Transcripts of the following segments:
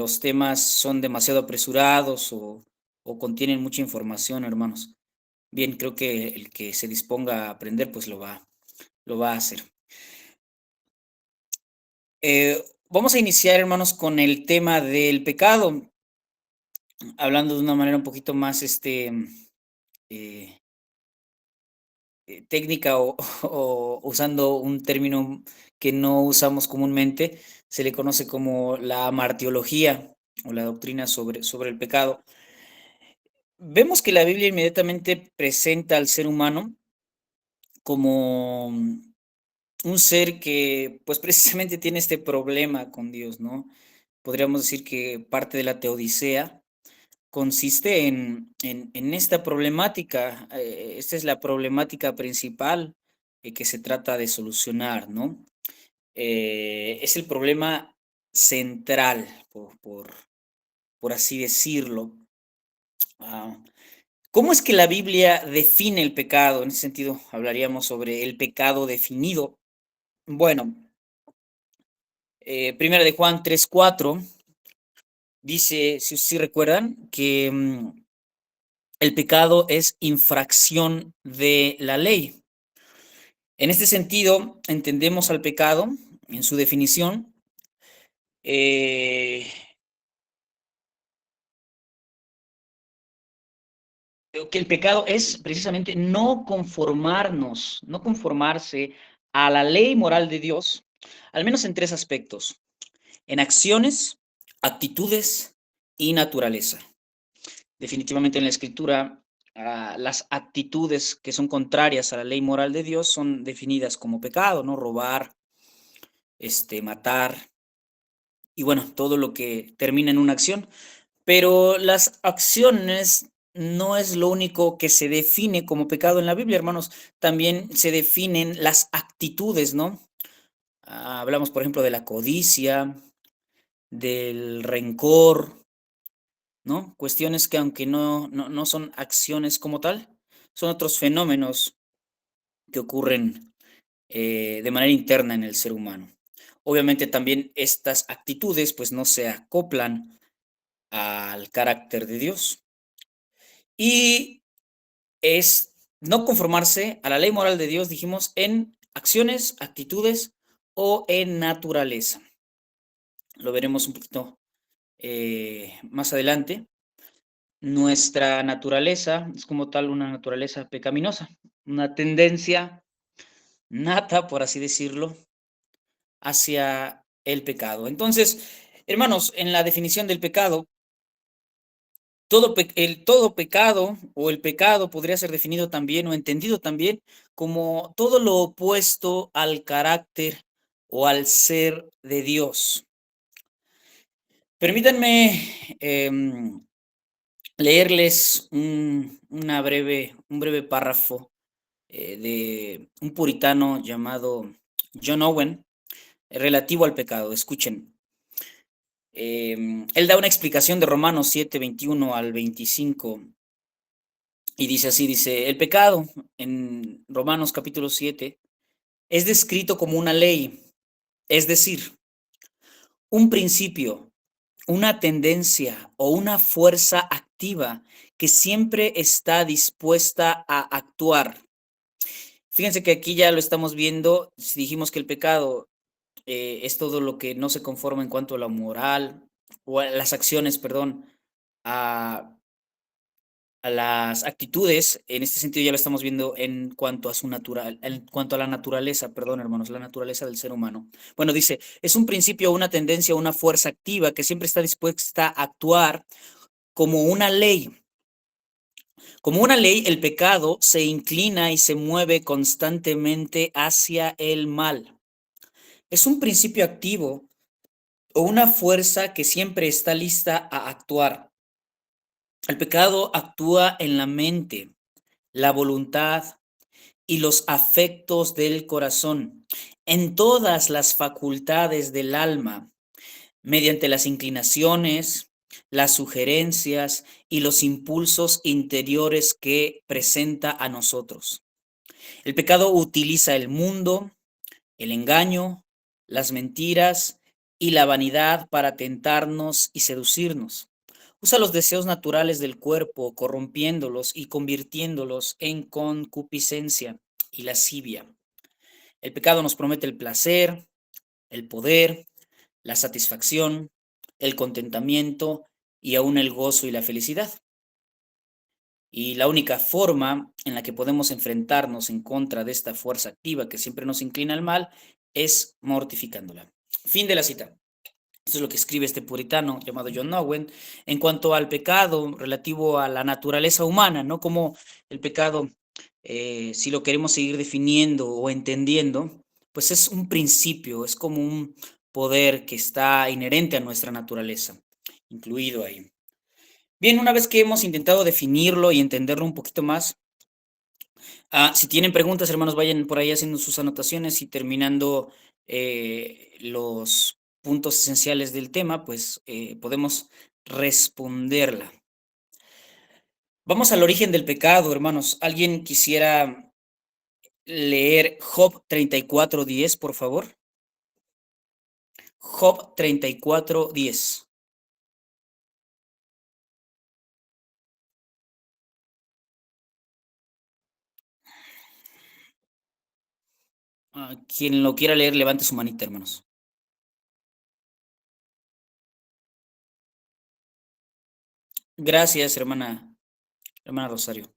los temas son demasiado apresurados o contienen mucha información, hermanos. Bien, creo que el que se disponga a aprender, pues lo va a hacer. Vamos a iniciar, hermanos, con el tema del pecado, hablando de una manera un poquito más eh, técnica o usando un término que no usamos comúnmente, se le conoce como la martiología o la doctrina sobre el pecado. Vemos que la Biblia inmediatamente presenta al ser humano como un ser que, pues, precisamente tiene este problema con Dios, ¿no? Podríamos decir que parte de la teodicea consiste en esta problemática, esta es la problemática principal, que se trata de solucionar, ¿no? Es el problema central, por así decirlo. Ah, ¿Cómo es que la Biblia define el pecado? En ese sentido, hablaríamos sobre el pecado definido. Bueno, Primera de Juan 3:4 dice, si recuerdan, que el pecado es infracción de la ley. En este sentido, entendemos al pecado, en su definición, eh, que el pecado es precisamente no conformarse a la ley moral de Dios, al menos en tres aspectos: en acciones, actitudes y naturaleza. Definitivamente en la escritura, las actitudes que son contrarias a la ley moral de Dios son definidas como pecado, ¿no? Robar, matar y bueno, todo lo que termina en una acción. Pero las acciones no es lo único que se define como pecado en la Biblia, hermanos. También se definen las actitudes, ¿no? Hablamos, por ejemplo, de la codicia, del rencor, ¿no? Cuestiones que aunque no son acciones como tal, son otros fenómenos que ocurren de manera interna en el ser humano. Obviamente también estas actitudes pues no se acoplan al carácter de Dios y es no conformarse a la ley moral de Dios, dijimos, en acciones, actitudes o en naturaleza. Lo veremos un poquito más adelante. Nuestra naturaleza es como tal una naturaleza pecaminosa, una tendencia nata, por así decirlo, hacia el pecado. Entonces, hermanos, en la definición del pecado, todo pecado o el pecado podría ser definido también o entendido también como todo lo opuesto al carácter o al ser de Dios. Permítanme leerles un breve párrafo de un puritano llamado John Owen, relativo al pecado. Escuchen. Él da una explicación de Romanos 7:21 al 25 y dice así, dice, el pecado en Romanos capítulo 7 es descrito como una ley, es decir, un principio, una tendencia o una fuerza activa que siempre está dispuesta a actuar. Fíjense que aquí ya lo estamos viendo, si dijimos que el pecado es todo lo que no se conforma en cuanto a la moral, o a las acciones, perdón, a, a las actitudes, en este sentido ya lo estamos viendo en cuanto a en cuanto a la naturaleza, perdón, hermanos, la naturaleza del ser humano. Bueno, dice, es un principio, una tendencia, una fuerza activa que siempre está dispuesta a actuar como una ley. Como una ley, el pecado se inclina y se mueve constantemente hacia el mal. Es un principio activo o una fuerza que siempre está lista a actuar. El pecado actúa en la mente, la voluntad y los afectos del corazón, en todas las facultades del alma, mediante las inclinaciones, las sugerencias y los impulsos interiores que presenta a nosotros. El pecado utiliza el mundo, el engaño, las mentiras y la vanidad para tentarnos y seducirnos. Usa los deseos naturales del cuerpo, corrompiéndolos y convirtiéndolos en concupiscencia y lascivia. El pecado nos promete el placer, el poder, la satisfacción, el contentamiento y aún el gozo y la felicidad. Y la única forma en la que podemos enfrentarnos en contra de esta fuerza activa que siempre nos inclina al mal es mortificándola. Fin de la cita. Eso es lo que escribe este puritano llamado John Owen en cuanto al pecado relativo a la naturaleza humana, ¿no? Como el pecado, si lo queremos seguir definiendo o entendiendo, pues es un principio, es como un poder que está inherente a nuestra naturaleza, incluido ahí. Bien, una vez que hemos intentado definirlo y entenderlo un poquito más, si tienen preguntas, hermanos, vayan por ahí haciendo sus anotaciones y terminando los puntos esenciales del tema, pues podemos responderla. Vamos al origen del pecado, hermanos. ¿Alguien quisiera leer Job 34:10, por favor? Job 34:10. Quien lo quiera leer, levante su manita, hermanos. Gracias, hermana Rosario.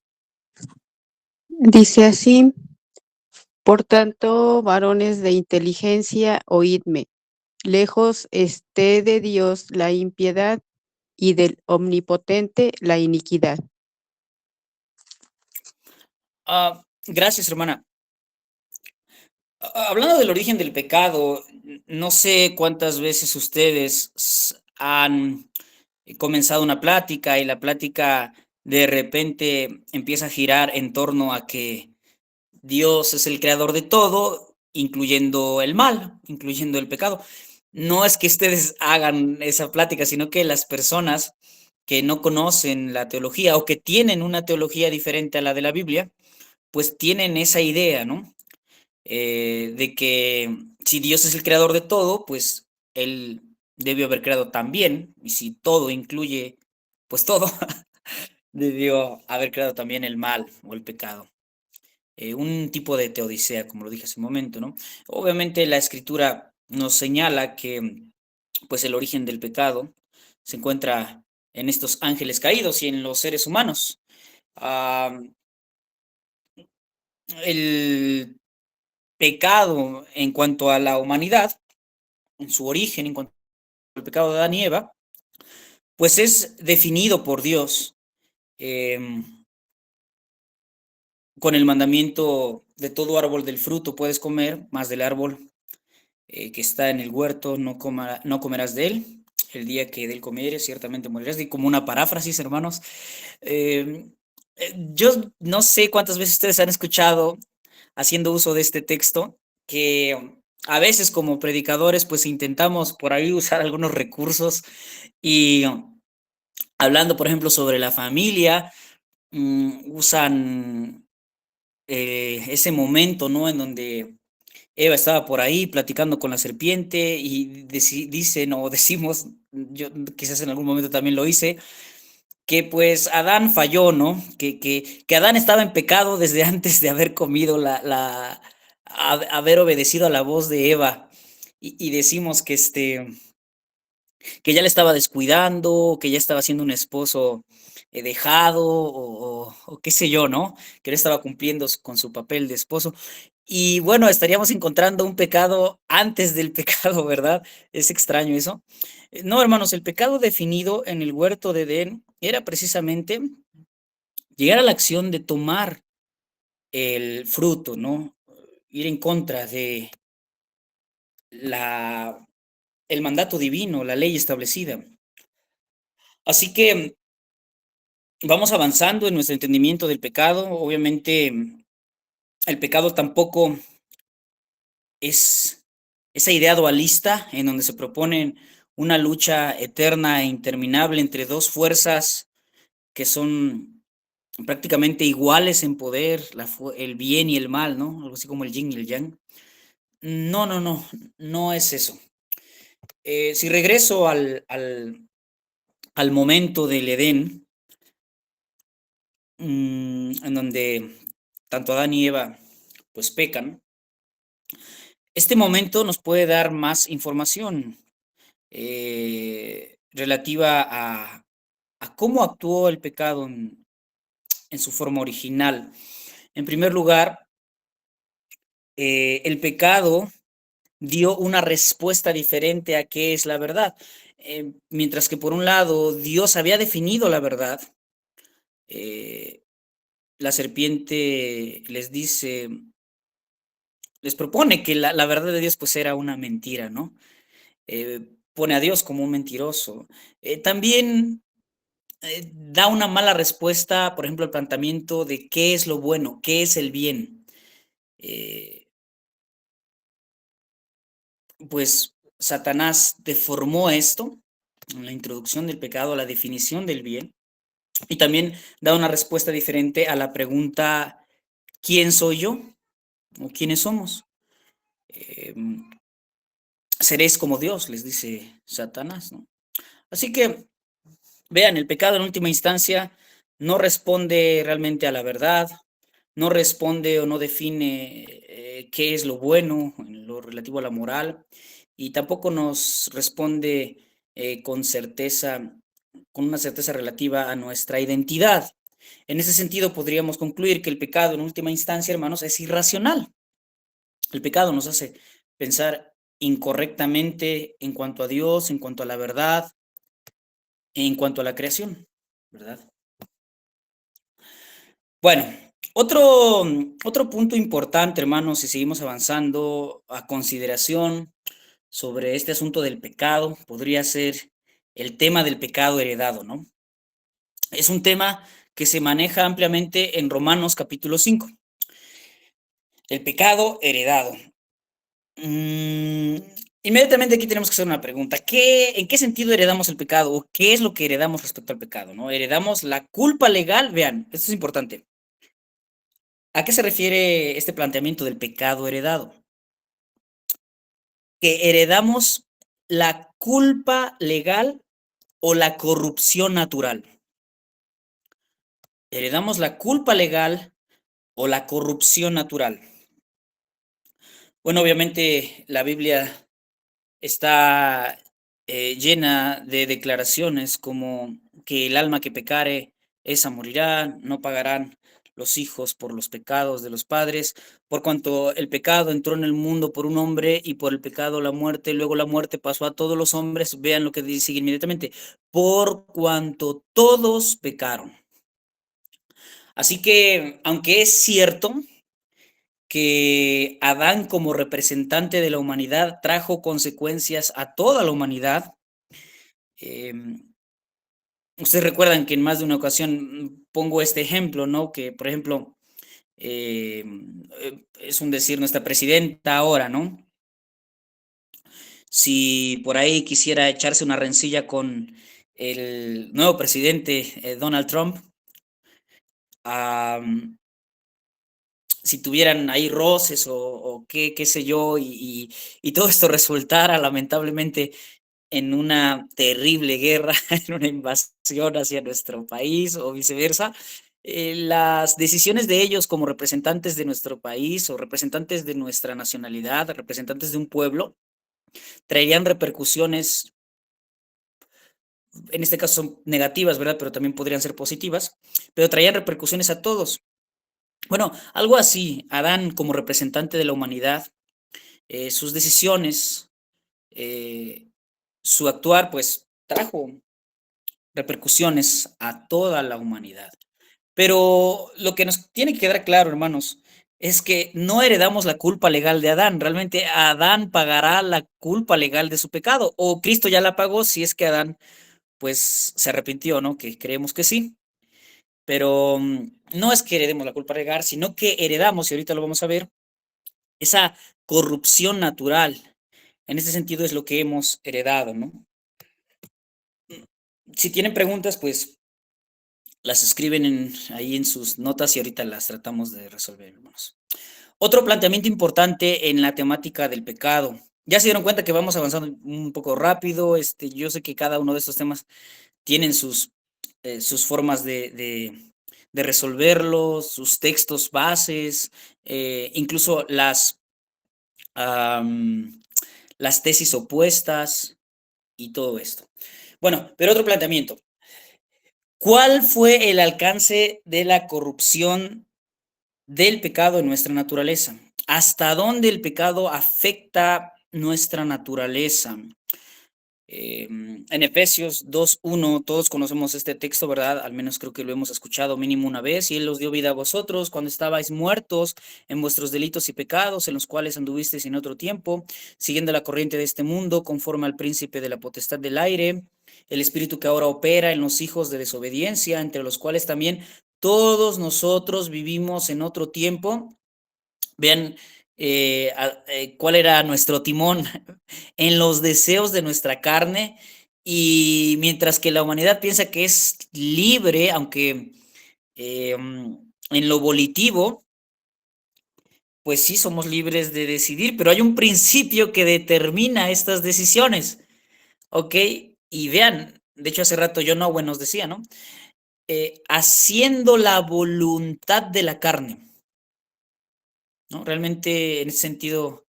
Dice así: por tanto, varones de inteligencia, oídme. Lejos esté de Dios la impiedad y del Omnipotente la iniquidad. Gracias, hermana. Hablando del origen del pecado, no sé cuántas veces ustedes han comenzado una plática y la plática de repente empieza a girar en torno a que Dios es el creador de todo, incluyendo el mal, incluyendo el pecado. No es que ustedes hagan esa plática, sino que las personas que no conocen la teología o que tienen una teología diferente a la de la Biblia, pues tienen esa idea, ¿no? De que si Dios es el creador de todo, pues Él debió haber creado también, y si todo incluye, pues todo, debió haber creado también el mal o el pecado. Un tipo de teodicea, como lo dije hace un momento, ¿no? Obviamente la escritura nos señala que pues el origen del pecado se encuentra en estos ángeles caídos y en los seres humanos. Ah, el pecado en cuanto a la humanidad, en su origen, en cuanto al pecado de Adán y Eva, pues es definido por Dios con el mandamiento de todo árbol del fruto puedes comer, más del árbol que está en el huerto no comerás de él. El día que de él comieres, ciertamente morirás. Y como una paráfrasis, hermanos. Yo no sé cuántas veces ustedes han escuchado haciendo uso de este texto, que a veces como predicadores pues intentamos por ahí usar algunos recursos y hablando por ejemplo sobre la familia, usan ese momento, ¿no? En donde Eva estaba por ahí platicando con la serpiente y dicen o decimos, yo quizás en algún momento también lo hice, que pues Adán falló, ¿no? Que Adán estaba en pecado desde antes de haber comido haber obedecido a la voz de Eva. Y decimos que ya le estaba descuidando, que ya estaba siendo un esposo dejado o qué sé yo, ¿no? Que no estaba cumpliendo con su papel de esposo. Y bueno, estaríamos encontrando un pecado antes del pecado, ¿verdad? Es extraño eso. No, hermanos, el pecado definido en el huerto de Edén era precisamente llegar a la acción de tomar el fruto, ¿no? Ir en contra de la, el mandato divino, la ley establecida. Así que vamos avanzando en nuestro entendimiento del pecado. Obviamente, el pecado tampoco es esa idea dualista en donde se proponen una lucha eterna e interminable entre dos fuerzas que son prácticamente iguales en poder, el bien y el mal, ¿no? Algo así como el yin y el yang. No, no, no, no es eso. Si regreso al momento del Edén, en donde tanto Adán y Eva pues pecan, este momento nos puede dar más información relativa a cómo actuó el pecado en su forma original. En primer lugar, el pecado dio una respuesta diferente a qué es la verdad. Mientras que por un lado Dios había definido la verdad, eh, la serpiente les dice, les propone que la verdad de Dios pues era una mentira, ¿no? Pone a Dios como un mentiroso. También da una mala respuesta, por ejemplo, al planteamiento de qué es lo bueno, qué es el bien. Eh, pues Satanás deformó esto en la introducción del pecado, la definición del bien, y también da una respuesta diferente a la pregunta ¿quién soy yo? ¿O quiénes somos? Eh, Seréis como Dios, les dice Satanás, ¿no? Así que vean, el pecado en última instancia no responde realmente a la verdad, no responde o no define qué es lo bueno en lo relativo a la moral, y tampoco nos responde con certeza, con una certeza relativa a nuestra identidad. En ese sentido, podríamos concluir que el pecado en última instancia, hermanos, es irracional. El pecado nos hace pensar incorrectamente en cuanto a Dios, en cuanto a la verdad, en cuanto a la creación, ¿verdad? Bueno, otro punto importante, hermanos, si seguimos avanzando a consideración sobre este asunto del pecado, podría ser el tema del pecado heredado, ¿no? Es un tema que se maneja ampliamente en Romanos capítulo 5. El pecado heredado. Mm, Inmediatamente aquí tenemos que hacer una pregunta. ¿En qué sentido heredamos el pecado? ¿O qué es lo que heredamos respecto al pecado? ¿No? ¿Heredamos la culpa legal? Vean, esto es importante. ¿A qué se refiere este planteamiento del pecado heredado? Que heredamos la culpa legal o la corrupción natural. Heredamos la culpa legal o la corrupción natural. Bueno, obviamente la Biblia está llena de declaraciones como que el alma que pecare, esa morirá, no pagarán los hijos por los pecados de los padres, por cuanto el pecado entró en el mundo por un hombre y por el pecado la muerte, luego la muerte pasó a todos los hombres, vean lo que dice inmediatamente, por cuanto todos pecaron. Así que, aunque es cierto que Adán como representante de la humanidad trajo consecuencias a toda la humanidad, ustedes recuerdan que en más de una ocasión pongo este ejemplo, ¿no? Que, por ejemplo, es un decir, nuestra presidenta ahora, ¿no? Si por ahí quisiera echarse una rencilla con el nuevo presidente Donald Trump, am, si tuvieran ahí roces o qué sé yo, y todo esto resultara lamentablemente en una terrible guerra, en una invasión hacia nuestro país o viceversa, las decisiones de ellos como representantes de nuestro país o representantes de nuestra nacionalidad, representantes de un pueblo, traerían repercusiones, en este caso son negativas, ¿verdad? Pero también podrían ser positivas, pero traían repercusiones a todos. Bueno, algo así, Adán como representante de la humanidad, sus decisiones, eh, su actuar, pues trajo repercusiones a toda la humanidad. Pero lo que nos tiene que quedar claro, hermanos, es que no heredamos la culpa legal de Adán. Realmente Adán pagará la culpa legal de su pecado, o Cristo ya la pagó si es que Adán, pues, se arrepintió, ¿no? Que creemos que sí. Pero no es que heredemos la culpa legal, sino que heredamos, y ahorita lo vamos a ver, esa corrupción natural. En ese sentido es lo que hemos heredado, ¿no? Si tienen preguntas, pues las escriben ahí en sus notas y ahorita las tratamos de resolver, hermanos. Otro planteamiento importante en la temática del pecado. Ya se dieron cuenta que vamos avanzando un poco rápido. Yo sé que cada uno de estos temas tienen sus formas de resolverlos, sus textos bases, incluso las tesis opuestas y todo esto. Bueno, pero otro planteamiento. ¿Cuál fue el alcance de la corrupción del pecado en nuestra naturaleza? ¿Hasta dónde el pecado afecta nuestra naturaleza? En Efesios 2:1, todos conocemos este texto, ¿verdad? Al menos creo que lo hemos escuchado mínimo una vez. Y Él os dio vida a vosotros cuando estabais muertos en vuestros delitos y pecados, en los cuales anduvisteis en otro tiempo, siguiendo la corriente de este mundo, conforme al príncipe de la potestad del aire, el espíritu que ahora opera en los hijos de desobediencia, entre los cuales también todos nosotros vivimos en otro tiempo. Vean cuál era nuestro timón en los deseos de nuestra carne, y mientras que la humanidad piensa que es libre, aunque en lo volitivo, pues sí somos libres de decidir, pero hay un principio que determina estas decisiones, ¿ok? Y vean, de hecho hace rato John Owen nos decía, ¿no? Haciendo la voluntad de la carne, ¿no? Realmente en ese sentido,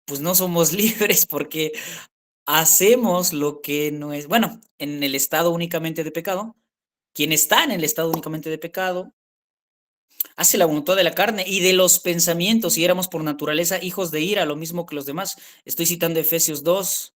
pues no somos libres porque hacemos lo que no es, bueno, en el estado únicamente de pecado. Quien está en el estado únicamente de pecado hace la voluntad de la carne y de los pensamientos, y éramos por naturaleza hijos de ira, lo mismo que los demás. Estoy citando Efesios 2,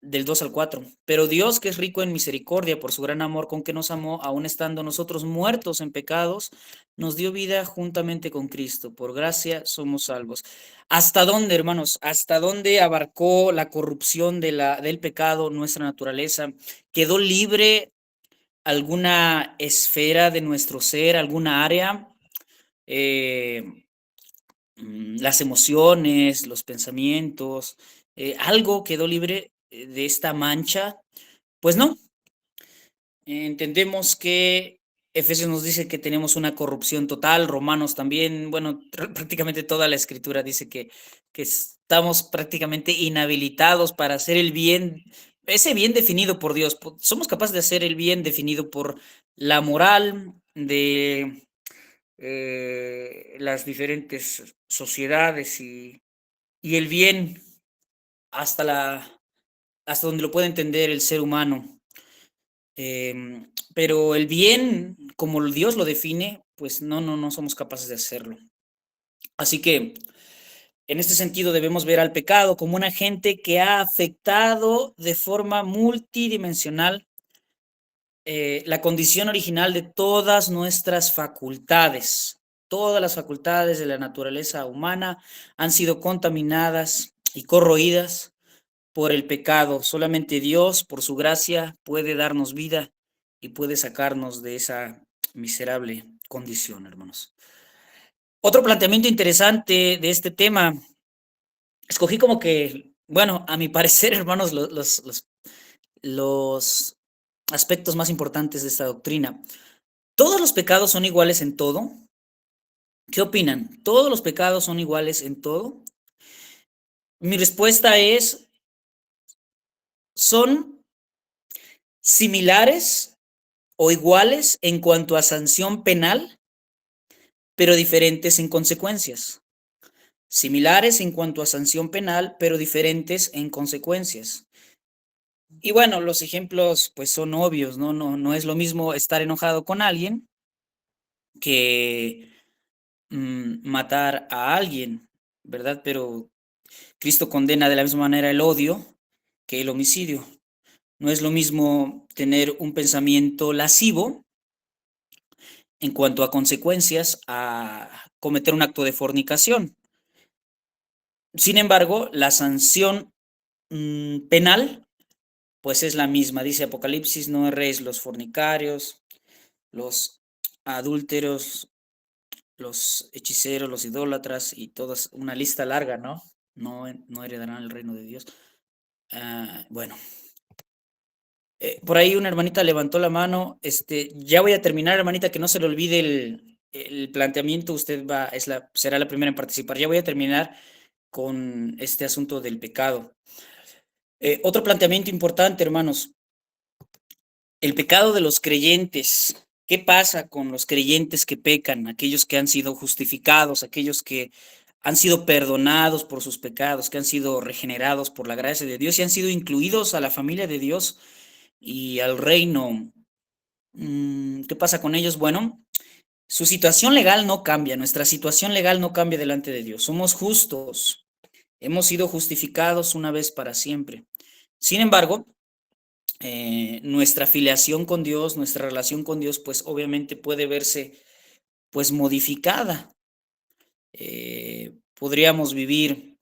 del 2 al 4. Pero Dios, que es rico en misericordia por su gran amor con que nos amó, aun estando nosotros muertos en pecados, nos dio vida juntamente con Cristo. Por gracia somos salvos. ¿Hasta dónde, hermanos? ¿Hasta dónde abarcó la corrupción del pecado nuestra naturaleza? ¿Quedó libre alguna esfera de nuestro ser, alguna área? Las emociones, los pensamientos, algo quedó libre de esta mancha. Pues no, entendemos que Efesios nos dice que tenemos una corrupción total, Romanos también, bueno, prácticamente toda la escritura dice que estamos prácticamente inhabilitados para hacer el bien, ese bien definido por Dios. Somos capaces de hacer el bien definido por la moral de las diferentes sociedades, y el bien hasta, hasta donde lo puede entender el ser humano. Pero el bien, como Dios lo define, pues no somos capaces de hacerlo. Así que en este sentido debemos ver al pecado como un agente que ha afectado de forma multidimensional la condición original de todas nuestras facultades. Todas las facultades de la naturaleza humana han sido contaminadas y corroídas por el pecado. Solamente Dios, por su gracia, puede darnos vida y puede sacarnos de esa miserable condición, hermanos. Otro planteamiento interesante de este tema, escogí como que, bueno, a mi parecer, hermanos, los aspectos más importantes de esta doctrina. ¿Todos los pecados son iguales en todo? ¿Qué opinan? ¿Todos los pecados son iguales en todo? Mi respuesta es, son similares o iguales en cuanto a sanción penal, pero diferentes en consecuencias. Similares en cuanto a sanción penal, pero diferentes en consecuencias. Y bueno, los ejemplos pues son obvios, ¿no? No es lo mismo estar enojado con alguien que matar a alguien, ¿verdad? Pero Cristo condena de la misma manera el odio que el homicidio. No es lo mismo tener un pensamiento lascivo en cuanto a consecuencias a cometer un acto de fornicación. Sin embargo, la sanción penal pues es la misma. Dice Apocalipsis, no erréis los fornicarios, los adúlteros, los hechiceros, los idólatras y todas, una lista larga, ¿no? No heredarán el reino de Dios. Bueno, por ahí una hermanita levantó la mano. Ya voy a terminar, hermanita, que no se le olvide el planteamiento. Usted será la primera en participar. Ya voy a terminar. con este asunto del pecado. Otro planteamiento importante, hermanos, el pecado de los creyentes. ¿Qué pasa con los creyentes que pecan? Aquellos que han sido justificados, aquellos que han sido perdonados por sus pecados, que han sido regenerados por la gracia de Dios y han sido incluidos a la familia de Dios y al reino. ¿Qué pasa con ellos? Bueno, su situación legal no cambia, nuestra situación legal no cambia delante de Dios. Somos justos, hemos sido justificados una vez para siempre. Sin embargo, nuestra filiación con Dios, nuestra relación con Dios, pues obviamente puede verse pues modificada. Podríamos vivir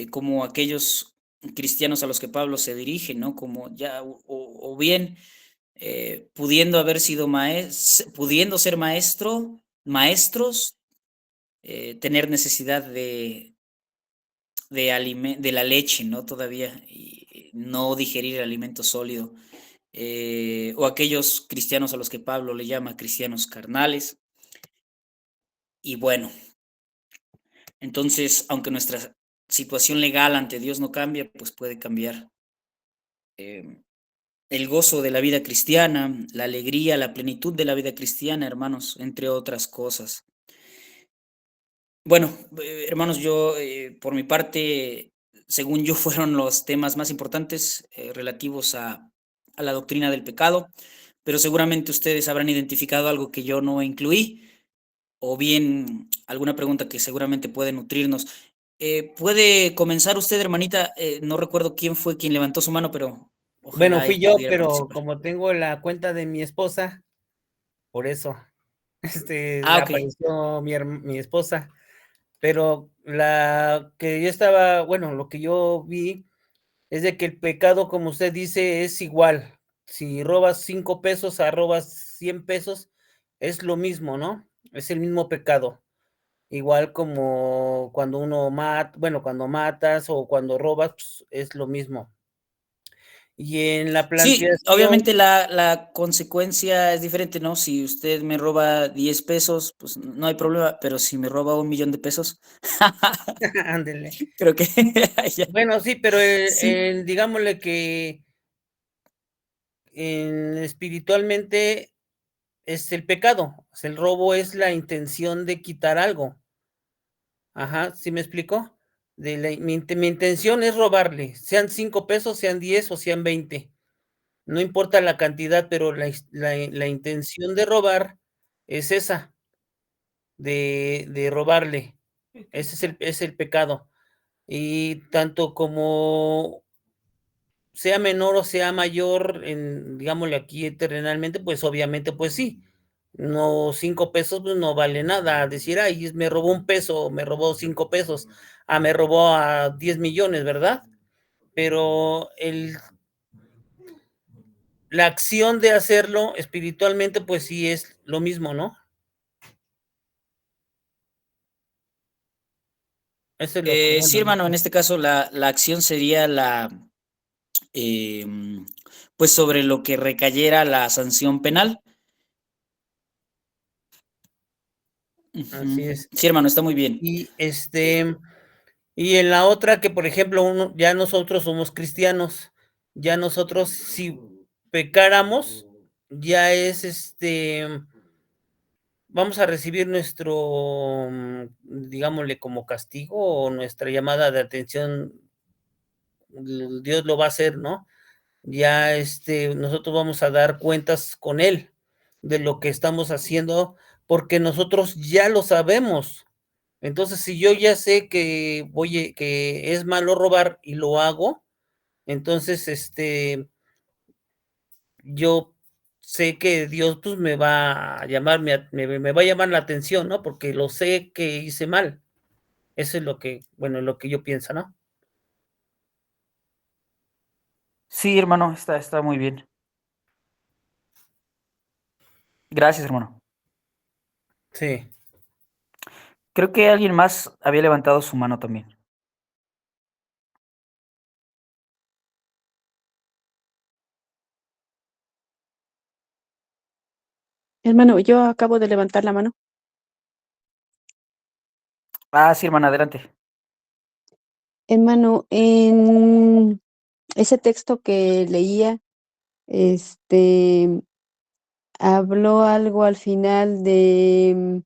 como aquellos cristianos a los que Pablo se dirige, ¿no? Como ya, o bien pudiendo haber sido pudiendo ser maestros, tener necesidad de la leche, ¿no? Todavía, y no digerir el alimento sólido. O aquellos cristianos a los que Pablo le llama cristianos carnales. Y bueno, entonces, aunque nuestra situación legal ante Dios no cambia, pues puede cambiar el gozo de la vida cristiana, la alegría, la plenitud de la vida cristiana, hermanos, entre otras cosas. Bueno, hermanos, yo, por mi parte, según yo, fueron los temas más importantes relativos a la doctrina del pecado, pero seguramente ustedes habrán identificado algo que yo no incluí, o bien alguna pregunta que seguramente puede nutrirnos. ¿Puede comenzar usted, hermanita? No recuerdo quién fue quien levantó su mano, pero Bueno, ojalá fui yo, pudiera pero participar. como tengo la cuenta de mi esposa, por eso, Ah, ok. apareció mi esposa, pero la que yo estaba, bueno, lo que yo vi es de que el pecado, como usted dice, es igual. Si robas 5 pesos a robas 100 pesos, es lo mismo, ¿no? Es el mismo pecado. Igual como cuando uno mata, bueno, cuando matas o cuando robas, pues, es lo mismo. Y en la Sí, planteación, obviamente la consecuencia es diferente, ¿no? Si usted me roba 10 pesos, pues no hay problema, pero si me roba 1 millón de pesos, ándele. creo que ya. Bueno, sí, pero, Sí, digámosle que espiritualmente es el pecado, o sea, el robo es la intención de quitar algo. Ajá, ¿sí me explico? De la mi intención es robarle, sean 5 pesos, sean 10 o sean 20. No importa la cantidad, pero la intención de robar es esa, de robarle. Ese es el pecado. Y tanto como sea menor o sea mayor, en, digámosle aquí terrenalmente, pues obviamente, pues sí. No, 5 pesos, pues no vale nada. Decir, ay, me robó 1 peso, me robó 5 pesos, me robó a 10 millones, ¿verdad? Pero la acción de hacerlo espiritualmente, pues sí es lo mismo, ¿no? Eso es lo que, sí, bueno, hermano, en este caso la acción sería em, pues sobre lo que recayera la sanción penal. así Ujú. es. Sí, hermano, está muy bien. Y Eh, y en la otra que, por ejemplo, ya nosotros somos cristianos, ya nosotros si pecáramos, ya es vamos a recibir nuestro, digámosle, como castigo o nuestra llamada de atención, Dios lo va a hacer, ¿no? Ya nosotros vamos a dar cuentas con Él de lo que estamos haciendo, porque nosotros ya lo sabemos. Entonces, si yo ya sé que que es malo robar y lo hago, entonces, yo sé que Dios, pues, me va a llamar me va a llamar la atención, ¿no? Porque lo sé que hice mal. Eso es lo que, bueno, lo que yo pienso, ¿no? sí, hermano, está muy bien. Gracias, hermano. Sí. Creo que alguien más había levantado su mano también. Hermano, yo acabo de levantar la mano. Ah, sí, hermana, adelante. Hermano, en ese texto que leía, habló algo al final de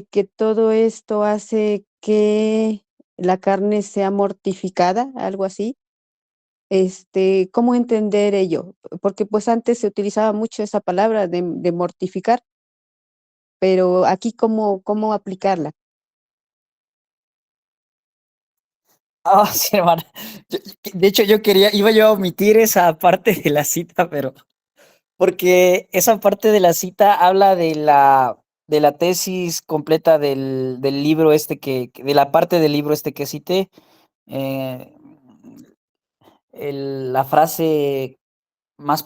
que todo esto hace que la carne sea mortificada, algo así. ¿Cómo entender ello? Porque pues antes se utilizaba mucho esa palabra de mortificar, pero aquí cómo aplicarla. Ah, sí, hermana. De hecho, iba yo a omitir esa parte de la cita, pero porque esa parte de la cita habla de la tesis completa del libro de la parte del libro que cité. eh, la frase más,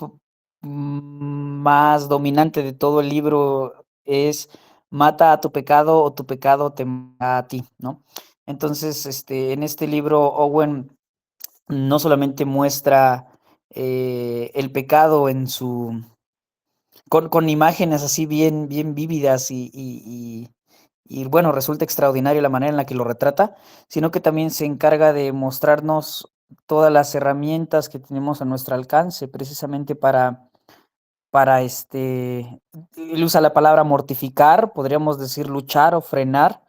más dominante de todo el libro es mata a tu pecado o tu pecado te mata a ti, ¿no? Entonces, en este libro, Owen no solamente muestra el pecado con imágenes así bien vívidas y bueno, resulta extraordinario la manera en la que lo retrata, sino que también se encarga de mostrarnos todas las herramientas que tenemos a nuestro alcance, precisamente para él usa la palabra mortificar, podríamos decir luchar o frenar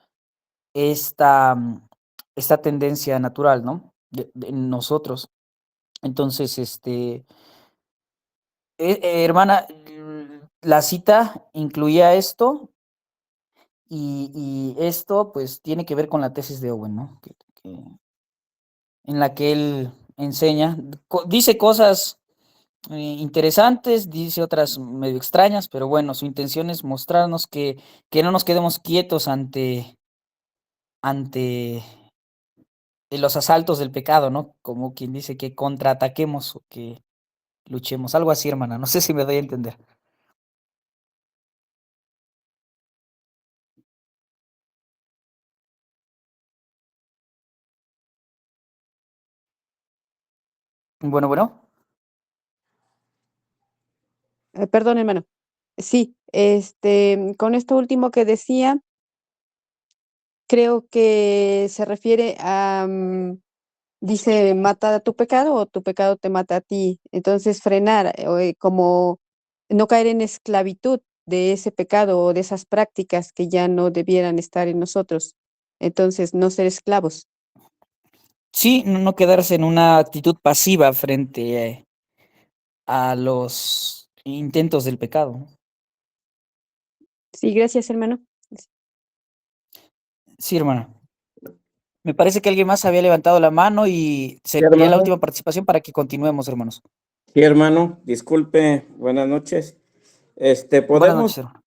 esta tendencia natural, ¿no? En nosotros. Entonces, hermana, la cita incluía esto y esto pues tiene que ver con la tesis de Owen, ¿no? En la que él enseña, dice cosas interesantes, dice otras medio extrañas, pero bueno, su intención es mostrarnos que no nos quedemos quietos ante los asaltos del pecado, ¿no? Como quien dice que contraataquemos o que luchemos, algo así, hermana, no sé si me doy a entender. Bueno. Perdón, hermano. Sí, con esto último que decía, creo que se refiere a, dice, mata a tu pecado o tu pecado te mata a ti. Entonces, frenar, como no caer en esclavitud de ese pecado o de esas prácticas que ya no debieran estar en nosotros. Entonces, no ser esclavos. Sí, no quedarse en una actitud pasiva frente a los intentos del pecado. Sí, gracias, hermano. Sí, hermana. Me parece que alguien más había levantado la mano y Sí, sería la hermano. última participación para que continuemos, hermanos. Sí, hermano. Disculpe. Buenas noches. Buenas noches, hermano.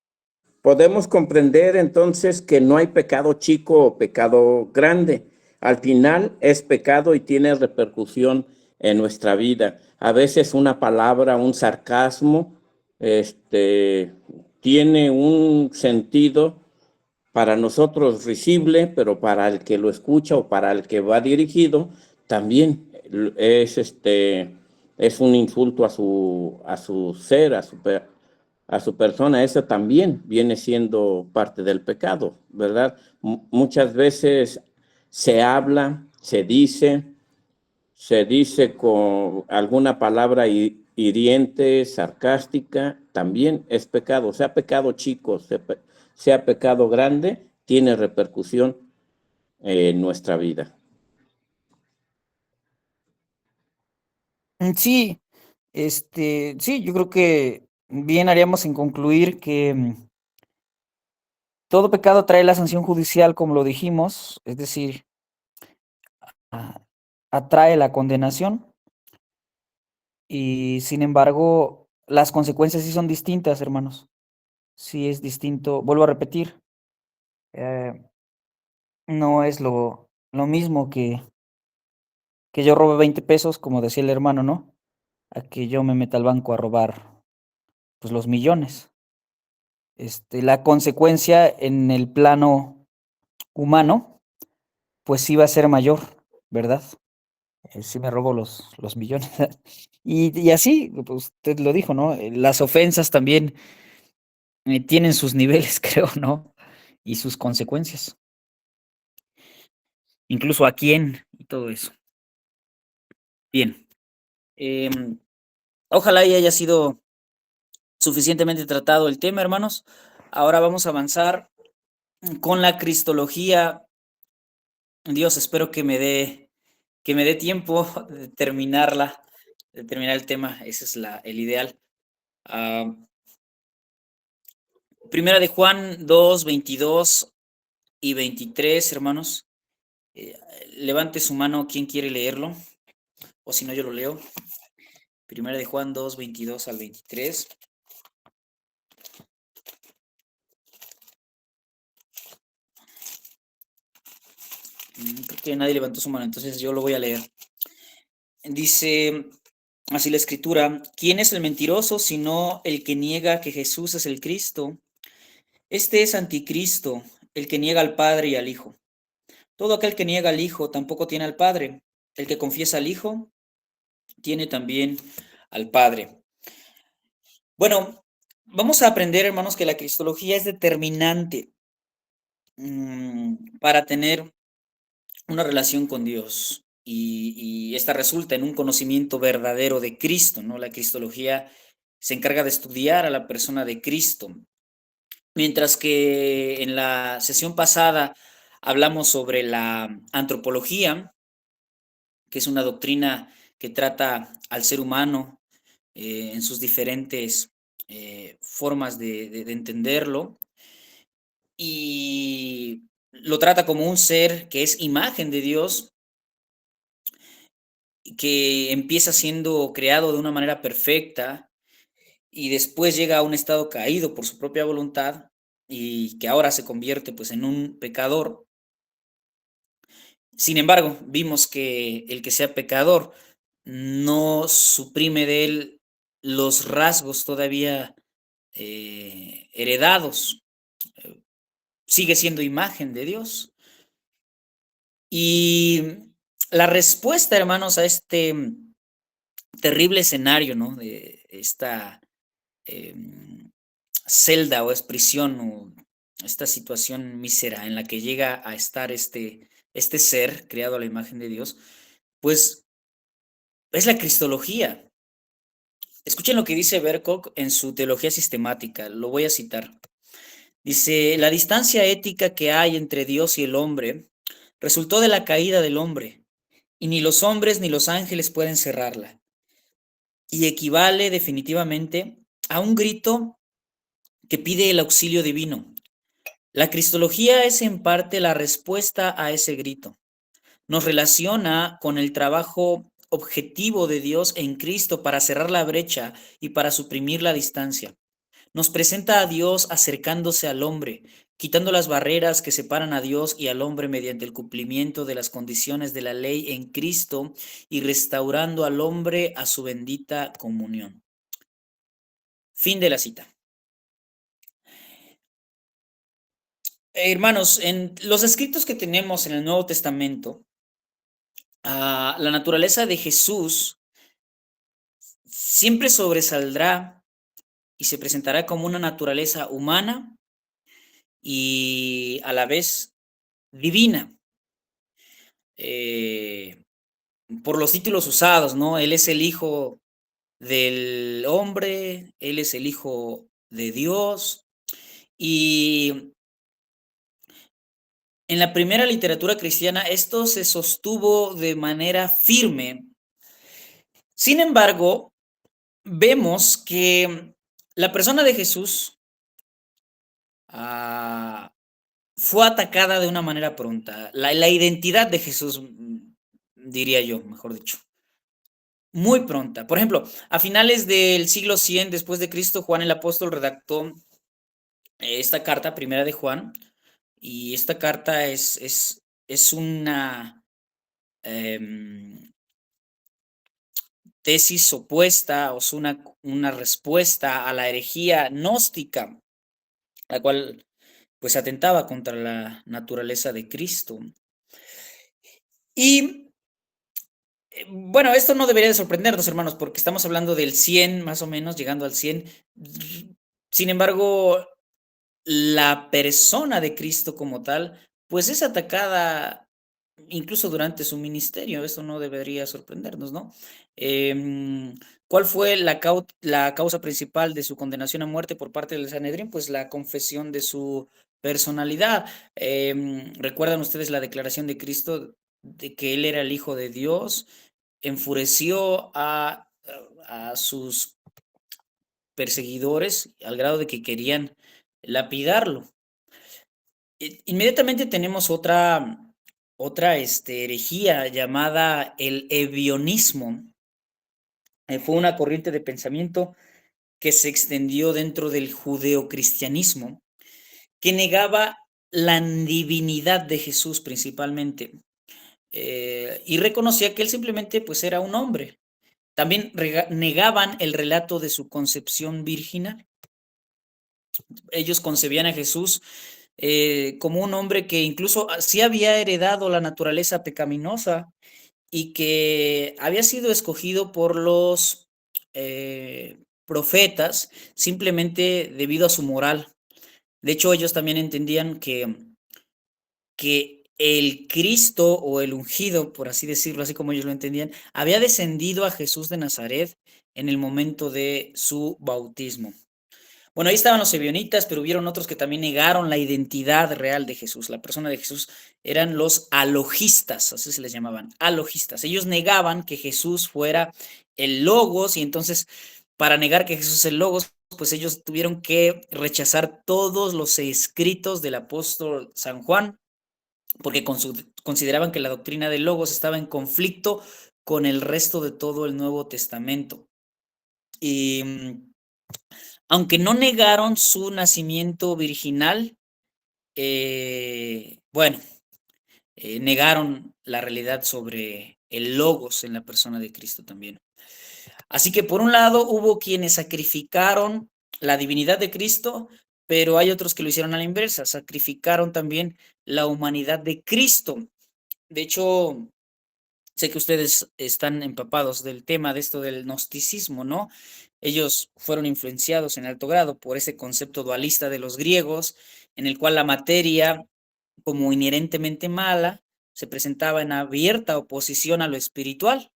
Podemos comprender entonces que no hay pecado chico o pecado grande. Al final es pecado y tiene repercusión en nuestra vida. A veces una palabra, un sarcasmo, tiene un sentido para nosotros risible, pero para el que lo escucha o para el que va dirigido, también es un insulto a su ser, a su persona. Eso también viene siendo parte del pecado, ¿verdad? Muchas veces se habla, se dice con alguna palabra hiriente, sarcástica, también es pecado, sea pecado chico, sea pecado grande, tiene repercusión en nuestra vida. Sí, sí, yo creo que bien haríamos en concluir que todo pecado trae la sanción judicial, como lo dijimos, es decir, atrae la condenación y sin embargo las consecuencias sí son distintas, hermanos. Sí es distinto, vuelvo a repetir, eh, no es lo mismo que yo robe 20 pesos, como decía el hermano, ¿no? A que yo me meta al banco a robar pues los millones. La consecuencia en el plano humano, pues sí va a ser mayor, ¿verdad? Sí me robo los millones. Y así, pues usted lo dijo, ¿no? Las ofensas también tienen sus niveles, creo, ¿no? Y sus consecuencias. incluso a quién y todo eso. Bien. Ojalá y haya sido suficientemente tratado el tema, hermanos. Ahora vamos a avanzar con la cristología. Dios, espero que me dé tiempo de terminarla, de terminar el tema. Ese es el ideal. Primera de Juan 2, 22 y 23, hermanos. Levante su mano, ¿quién quiere leerlo? O si no, yo lo leo. Primera de Juan 2, 22 al 23. Creo que nadie levantó su mano, entonces yo lo voy a leer. Dice así la escritura: ¿quién es el mentiroso sino el que niega que Jesús es el Cristo? Este es anticristo, el que niega al Padre y al Hijo. Todo aquel que niega al Hijo tampoco tiene al Padre. El que confiesa al Hijo tiene también al Padre. Bueno, vamos a aprender, hermanos, que la cristología es determinante para tener una relación con Dios, y esta resulta en un conocimiento verdadero de Cristo, ¿no? La cristología se encarga de estudiar a la persona de Cristo. Mientras que en la sesión pasada hablamos sobre la antropología, que es una doctrina que trata al ser humano en sus diferentes formas de entenderlo, y lo trata como un ser que es imagen de Dios, que empieza siendo creado de una manera perfecta y después llega a un estado caído por su propia voluntad, y que ahora se convierte pues en un pecador. Sin embargo, vimos que el que sea pecador no suprime de él los rasgos todavía heredados. Sigue siendo imagen de Dios. Y la respuesta, hermanos, a este terrible escenario, ¿no? De esta celda o es prisión, o esta situación mísera en la que llega a estar este ser creado a la imagen de Dios, pues es la cristología. Escuchen lo que dice Berkov en su teología sistemática, lo voy a citar. Dice: la distancia ética que hay entre Dios y el hombre resultó de la caída del hombre, y ni los hombres ni los ángeles pueden cerrarla, y equivale definitivamente a un grito que pide el auxilio divino. La cristología es en parte la respuesta a ese grito. Nos relaciona con el trabajo objetivo de Dios en Cristo para cerrar la brecha y para suprimir la distancia. Nos presenta a Dios acercándose al hombre, quitando las barreras que separan a Dios y al hombre mediante el cumplimiento de las condiciones de la ley en Cristo, y restaurando al hombre a su bendita comunión. Fin de la cita. Hermanos, en los escritos que tenemos en el Nuevo Testamento, la naturaleza de Jesús siempre sobresaldrá y se presentará como una naturaleza humana y a la vez divina. Por los títulos usados, ¿no? Él es el Hijo del hombre, Él es el Hijo de Dios. Y en la primera literatura cristiana esto se sostuvo de manera firme. Sin embargo, vemos que la persona de Jesús fue atacada de una manera pronta. La identidad de Jesús, diría yo, mejor dicho, muy pronta. Por ejemplo, a finales del siglo 100 después de Cristo, Juan el apóstol redactó esta carta, primera de Juan, y esta carta es una tesis opuesta, o es una respuesta a la herejía gnóstica, la cual pues atentaba contra la naturaleza de Cristo. Y bueno, esto no debería de sorprendernos, hermanos, porque estamos hablando del 100, más o menos, llegando al 100. Sin embargo, la persona de Cristo como tal, pues es atacada incluso durante su ministerio. Esto no debería sorprendernos, ¿no? ¿Cuál fue la causa principal de su condenación a muerte por parte del Sanedrín? Pues la confesión de su personalidad. ¿Recuerdan ustedes la declaración de Cristo de que él era el Hijo de Dios? Enfureció a sus perseguidores al grado de que querían lapidarlo. Inmediatamente tenemos otra herejía llamada el ebionismo. Fue una corriente de pensamiento que se extendió dentro del judeocristianismo, que negaba la divinidad de Jesús principalmente, y reconocía que él simplemente pues era un hombre. También negaban el relato de su concepción virginal. Ellos concebían a Jesús como un hombre que incluso sí había heredado la naturaleza pecaminosa y que había sido escogido por los profetas simplemente debido a su moral. De hecho, ellos también entendían que el Cristo o el ungido, por así decirlo, así como ellos lo entendían, había descendido a Jesús de Nazaret en el momento de su bautismo. Bueno, ahí estaban los ebionitas, pero hubieron otros que también negaron la identidad real de Jesús, la persona de Jesús. Eran los alogistas, así se les llamaban, alogistas. Ellos negaban que Jesús fuera el Logos, y entonces, para negar que Jesús es el Logos, pues ellos tuvieron que rechazar todos los escritos del apóstol San Juan, porque consideraban que la doctrina del Logos estaba en conflicto con el resto de todo el Nuevo Testamento. Y aunque no negaron su nacimiento virginal, negaron la realidad sobre el Logos en la persona de Cristo también. Así que por un lado hubo quienes sacrificaron la divinidad de Cristo, pero hay otros que lo hicieron a la inversa, sacrificaron también la humanidad de Cristo. De hecho, sé que ustedes están empapados del tema de esto del gnosticismo, ¿no? Ellos fueron influenciados en alto grado por ese concepto dualista de los griegos, en el cual la materia, como inherentemente mala, se presentaba en abierta oposición a lo espiritual.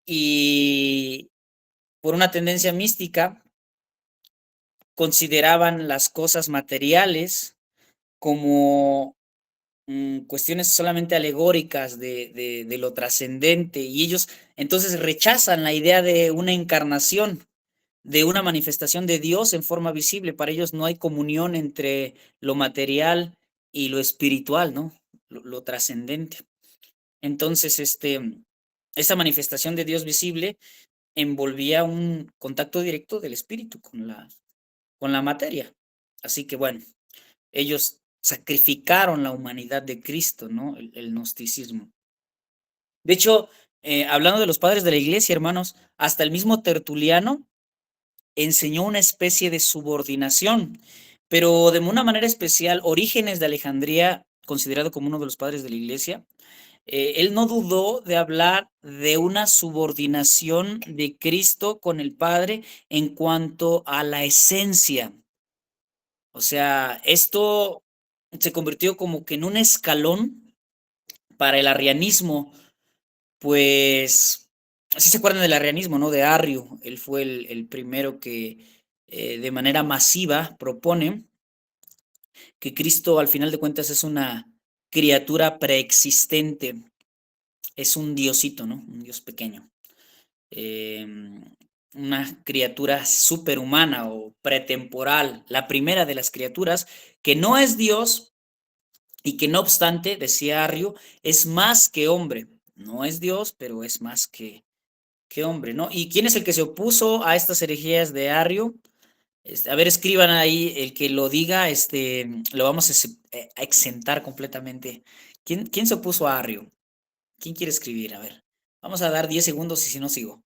Y por una tendencia mística, consideraban las cosas materiales como cuestiones solamente alegóricas de lo trascendente, y ellos entonces rechazan la idea de una encarnación, de una manifestación de Dios en forma visible. Para ellos no hay comunión entre lo material y lo espiritual, ¿no? Lo trascendente. Entonces, esa manifestación de Dios visible envolvía un contacto directo del espíritu con la materia. Así que bueno, ellos sacrificaron la humanidad de Cristo, ¿no? El gnosticismo. De hecho, hablando de los padres de la iglesia, hermanos, hasta el mismo Tertuliano enseñó una especie de subordinación, pero de una manera especial. Orígenes de Alejandría, considerado como uno de los padres de la iglesia, él no dudó de hablar de una subordinación de Cristo con el Padre en cuanto a la esencia. O sea, esto se convirtió como que en un escalón para el arrianismo, pues, así se acuerdan del arrianismo, ¿no? De Arrio. Él fue el primero que de manera masiva propone que Cristo, al final de cuentas, es una criatura preexistente, es un diosito, ¿no? Un dios pequeño. Una criatura superhumana o pretemporal, la primera de las criaturas, que no es Dios y que no obstante, decía Arrio, es más que hombre. No es Dios, pero es más que hombre, ¿no? ¿Y quién es el que se opuso a estas herejías de Arrio? A ver, escriban ahí, el que lo diga, lo vamos a exentar completamente. ¿Quién se opuso a Arrio? ¿Quién quiere escribir? A ver, vamos a dar 10 segundos y si no sigo.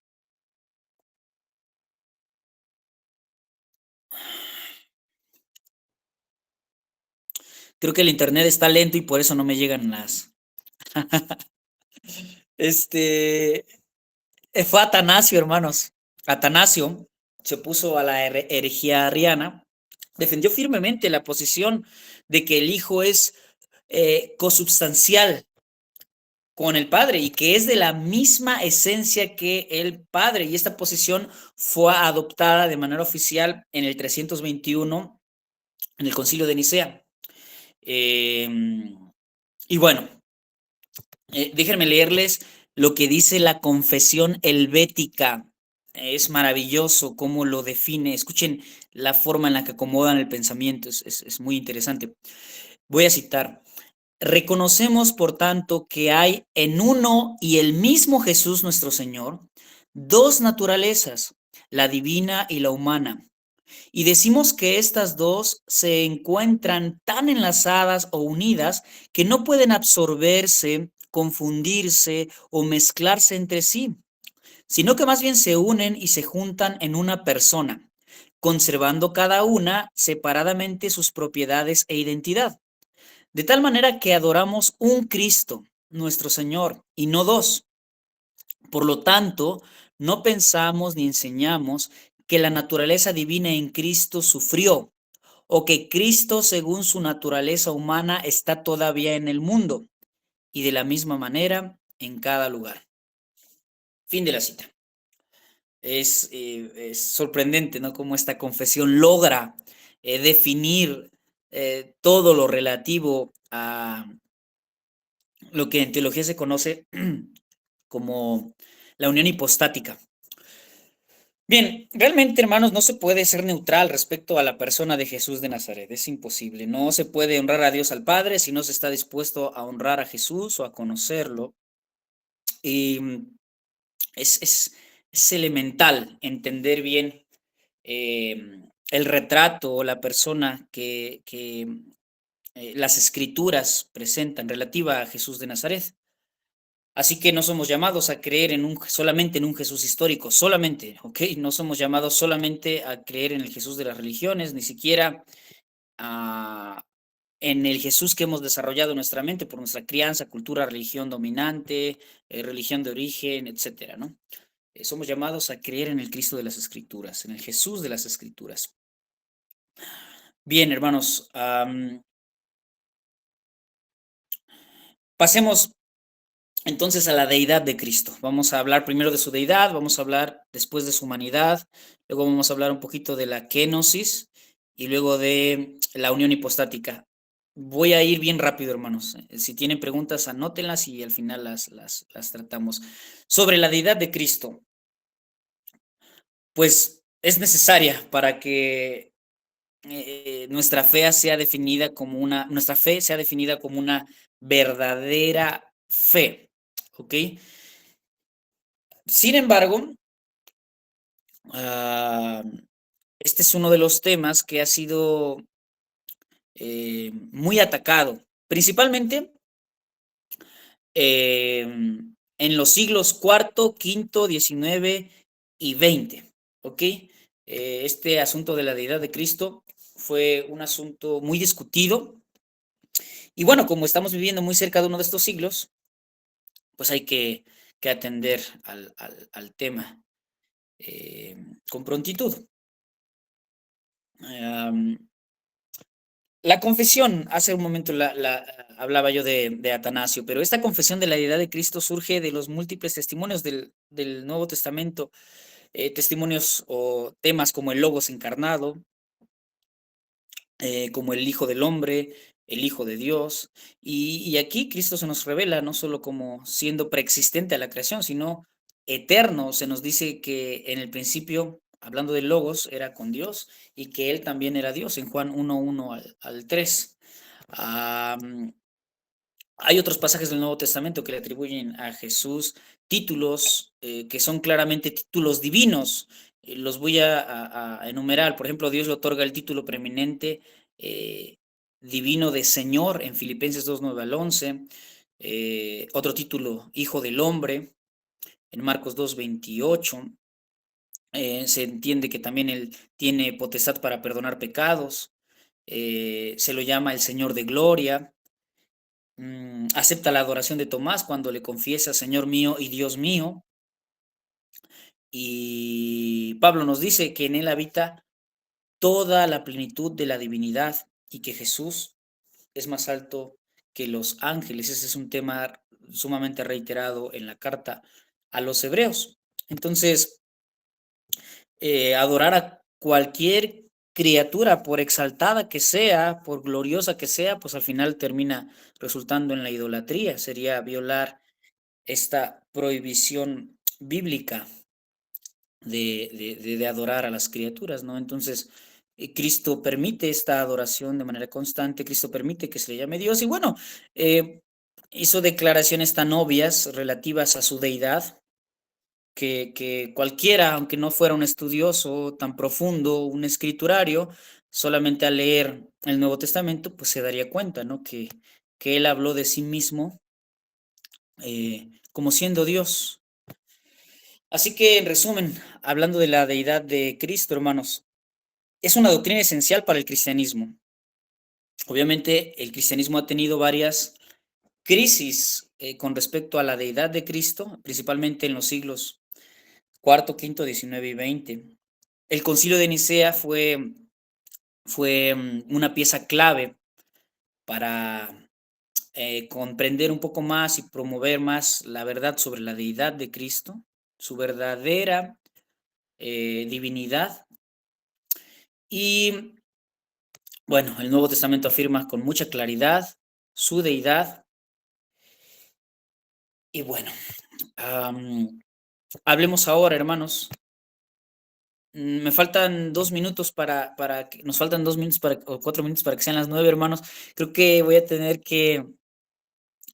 Creo que el internet está lento y por eso no me llegan las. Fue Atanasio, hermanos. Atanasio se opuso a la herejía arriana, defendió firmemente la posición de que el Hijo es consubstancial con el Padre y que es de la misma esencia que el Padre. Y esta posición fue adoptada de manera oficial en el 321 en el Concilio de Nicea. Y bueno, déjenme leerles lo que dice la Confesión Helvética. Es maravilloso cómo lo define. Escuchen la forma en la que acomodan el pensamiento. Es muy interesante. Voy a citar. Reconocemos, por tanto, que hay en uno y el mismo Jesús nuestro Señor dos naturalezas, la divina y la humana. Y decimos que estas dos se encuentran tan enlazadas o unidas que no pueden absorberse, confundirse o mezclarse entre sí, sino que más bien se unen y se juntan en una persona, conservando cada una separadamente sus propiedades e identidad. De tal manera que adoramos un Cristo, nuestro Señor, y no dos. Por lo tanto, no pensamos ni enseñamos que la naturaleza divina en Cristo sufrió, o que Cristo, según su naturaleza humana, está todavía en el mundo, y de la misma manera en cada lugar. Fin de la cita. Es sorprendente, ¿no? Cómo esta confesión logra definir todo lo relativo a lo que en teología se conoce como la unión hipostática. Bien, realmente, hermanos, no se puede ser neutral respecto a la persona de Jesús de Nazaret. Es imposible. No se puede honrar a Dios al Padre si no se está dispuesto a honrar a Jesús o a conocerlo. Y es elemental entender bien el retrato o la persona que las Escrituras presentan relativa a Jesús de Nazaret. Así que no somos llamados a creer solamente en un Jesús histórico, solamente, ¿ok? No somos llamados solamente a creer en el Jesús de las religiones, ni siquiera en el Jesús que hemos desarrollado en nuestra mente por nuestra crianza, cultura, religión dominante, religión de origen, etcétera, ¿no? Somos llamados a creer en el Cristo de las Escrituras, en el Jesús de las Escrituras. Bien, hermanos, pasemos entonces a la deidad de Cristo. Vamos a hablar primero de su deidad, vamos a hablar después de su humanidad, luego vamos a hablar un poquito de la kenosis y luego de la unión hipostática. Voy a ir bien rápido, hermanos. Si tienen preguntas, anótenlas y al final las tratamos. Sobre la deidad de Cristo, pues es necesaria para que nuestra fe sea definida como una verdadera fe. ¿Ok? Sin embargo, este es uno de los temas que ha sido muy atacado, principalmente en los siglos IV, V, XIX y XX. ¿Ok? Este asunto de la deidad de Cristo fue un asunto muy discutido. Y bueno, como estamos viviendo muy cerca de uno de estos siglos, pues hay que atender al tema con prontitud. La confesión, hace un momento hablaba yo de Atanasio, pero esta confesión de la deidad de Cristo surge de los múltiples testimonios del Nuevo Testamento, testimonios o temas como el Logos encarnado, como el Hijo del Hombre, el Hijo de Dios, y aquí Cristo se nos revela no solo como siendo preexistente a la creación, sino eterno. Se nos dice que en el principio, hablando del Logos, era con Dios y que Él también era Dios, en Juan 1:1 al 3. Hay otros pasajes del Nuevo Testamento que le atribuyen a Jesús títulos que son claramente títulos divinos. Los voy a enumerar. Por ejemplo, Dios le otorga el título preeminente divino de Señor en Filipenses 2:9 al 11. Otro título, Hijo del Hombre, en Marcos 2:28. Se entiende que también Él tiene potestad para perdonar pecados. Se lo llama el Señor de Gloria. Acepta la adoración de Tomás cuando le confiesa Señor mío y Dios mío. Y Pablo nos dice que en él habita toda la plenitud de la divinidad y que Jesús es más alto que los ángeles. Ese es un tema sumamente reiterado en la carta a los hebreos. Entonces, adorar a cualquier criatura, por exaltada que sea, por gloriosa que sea, pues al final termina resultando en la idolatría. Sería violar esta prohibición bíblica de adorar a las criaturas, ¿no? Entonces, Cristo permite esta adoración de manera constante, Cristo permite que se le llame Dios y bueno, hizo declaraciones tan obvias relativas a su deidad que cualquiera, aunque no fuera un estudioso tan profundo, un escriturario, solamente al leer el Nuevo Testamento, pues se daría cuenta, ¿no? Que él habló de sí mismo como siendo Dios. Así que, en resumen, hablando de la deidad de Cristo, hermanos, es una doctrina esencial para el cristianismo. Obviamente, el cristianismo ha tenido varias crisis con respecto a la deidad de Cristo, principalmente en los siglos IV, V, XIX y XX. El concilio de Nicea fue una pieza clave para comprender un poco más y promover más la verdad sobre la deidad de Cristo, su verdadera divinidad. Y bueno, el Nuevo Testamento afirma con mucha claridad su deidad. Y bueno, hablemos ahora, hermanos. Me faltan 2 minutos nos faltan 2 minutos o 4 minutos para que sean las 9, hermanos. Creo que voy a tener que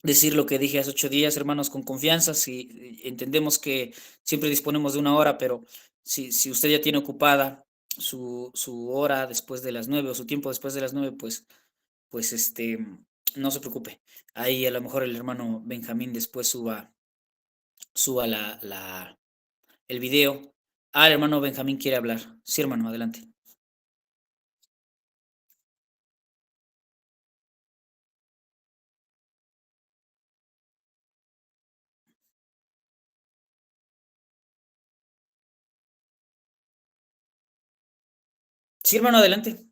decir lo que dije hace 8 días, hermanos, con confianza. Si entendemos que siempre disponemos de una hora, pero si usted ya tiene ocupada su hora después de las 9 o su tiempo después de las 9, pues no se preocupe. Ahí a lo mejor el hermano Benjamín después suba el video. El hermano Benjamín quiere hablar. Sí, hermano, adelante. Sí, hermano, adelante.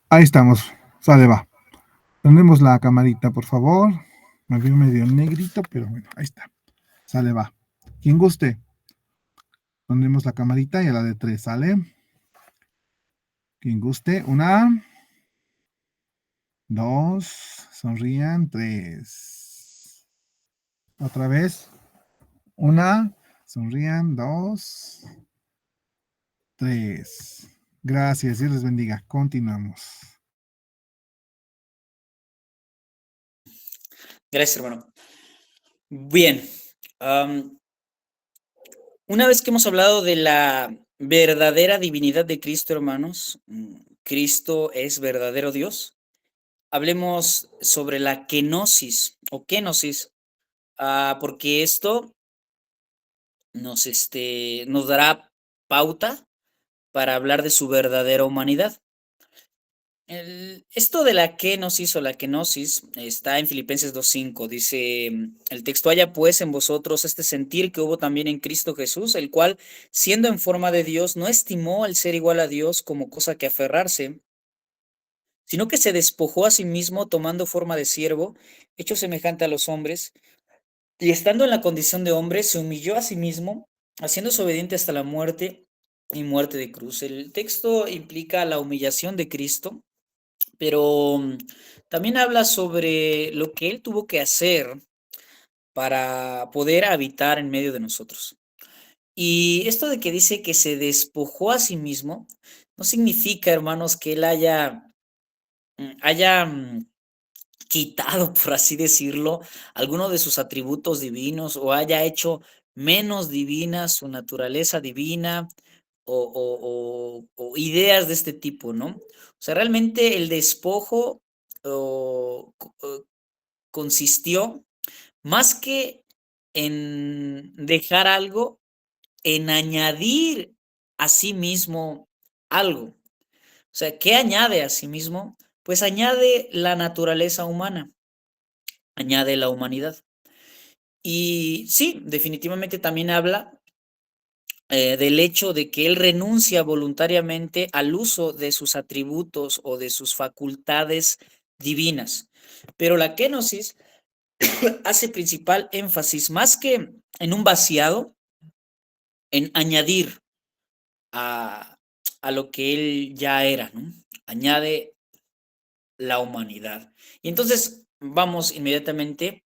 Ahí estamos, sale, va. Prendemos la camarita, por favor. Me veo medio negrito, pero bueno, ahí está. Sale, va. Quien guste. Prendemos la camarita y a la de 3, ¿sale? Quien guste. 1, 2, sonrían, 3. Otra vez. 1, sonrían, 2, 3. Gracias, Dios les bendiga. Continuamos. Gracias, hermano. Bien. Una vez que hemos hablado de la verdadera divinidad de Cristo, hermanos, Cristo es verdadero Dios. Hablemos sobre la kenosis o kenosis, porque esto nos dará pauta para hablar de su verdadera humanidad. Esto de la kenosis o la kenosis está en Filipenses 2:5. Dice el texto: haya pues en vosotros este sentir que hubo también en Cristo Jesús, el cual, siendo en forma de Dios, no estimó el ser igual a Dios como cosa que aferrarse, sino que se despojó a sí mismo, tomando forma de siervo, hecho semejante a los hombres, y estando en la condición de hombre, se humilló a sí mismo, haciéndose obediente hasta la muerte y muerte de cruz. El texto implica la humillación de Cristo, pero también habla sobre lo que él tuvo que hacer para poder habitar en medio de nosotros. Y esto de que dice que se despojó a sí mismo, no significa, hermanos, que él haya quitado, por así decirlo, alguno de sus atributos divinos o haya hecho menos divina su naturaleza divina o ideas de este tipo, ¿no? O sea, realmente el despojo consistió más que en dejar algo, en añadir a sí mismo algo. O sea, ¿qué añade a sí mismo? Pues añade la naturaleza humana, añade la humanidad. Y sí, definitivamente también habla del hecho de que él renuncia voluntariamente al uso de sus atributos o de sus facultades divinas. Pero la kenosis hace principal énfasis, más que en un vaciado, en añadir a lo que él ya era, ¿no? Añade la humanidad. Y entonces vamos inmediatamente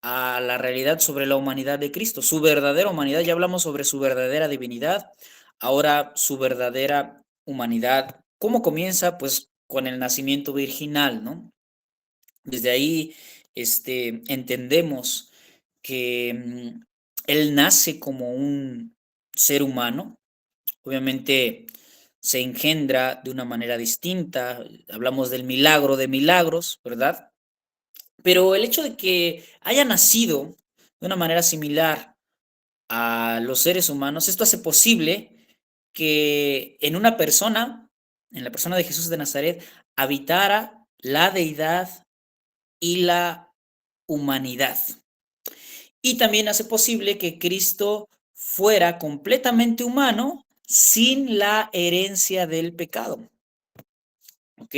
a la realidad sobre la humanidad de Cristo, su verdadera humanidad. Ya hablamos sobre su verdadera divinidad, ahora su verdadera humanidad. ¿Cómo comienza? Pues con el nacimiento virginal, ¿no? Desde ahí entendemos que él nace como un ser humano, obviamente se engendra de una manera distinta, hablamos del milagro de milagros, ¿verdad? Pero el hecho de que haya nacido de una manera similar a los seres humanos, esto hace posible que en una persona, en la persona de Jesús de Nazaret, habitara la deidad y la humanidad. Y también hace posible que Cristo fuera completamente humano sin la herencia del pecado. ¿Ok?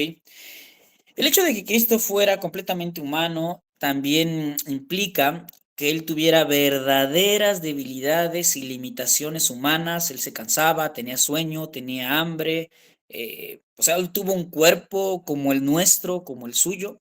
El hecho de que Cristo fuera completamente humano también implica que él tuviera verdaderas debilidades y limitaciones humanas. Él se cansaba, tenía sueño, tenía hambre. O sea, él tuvo un cuerpo como el nuestro, como el suyo.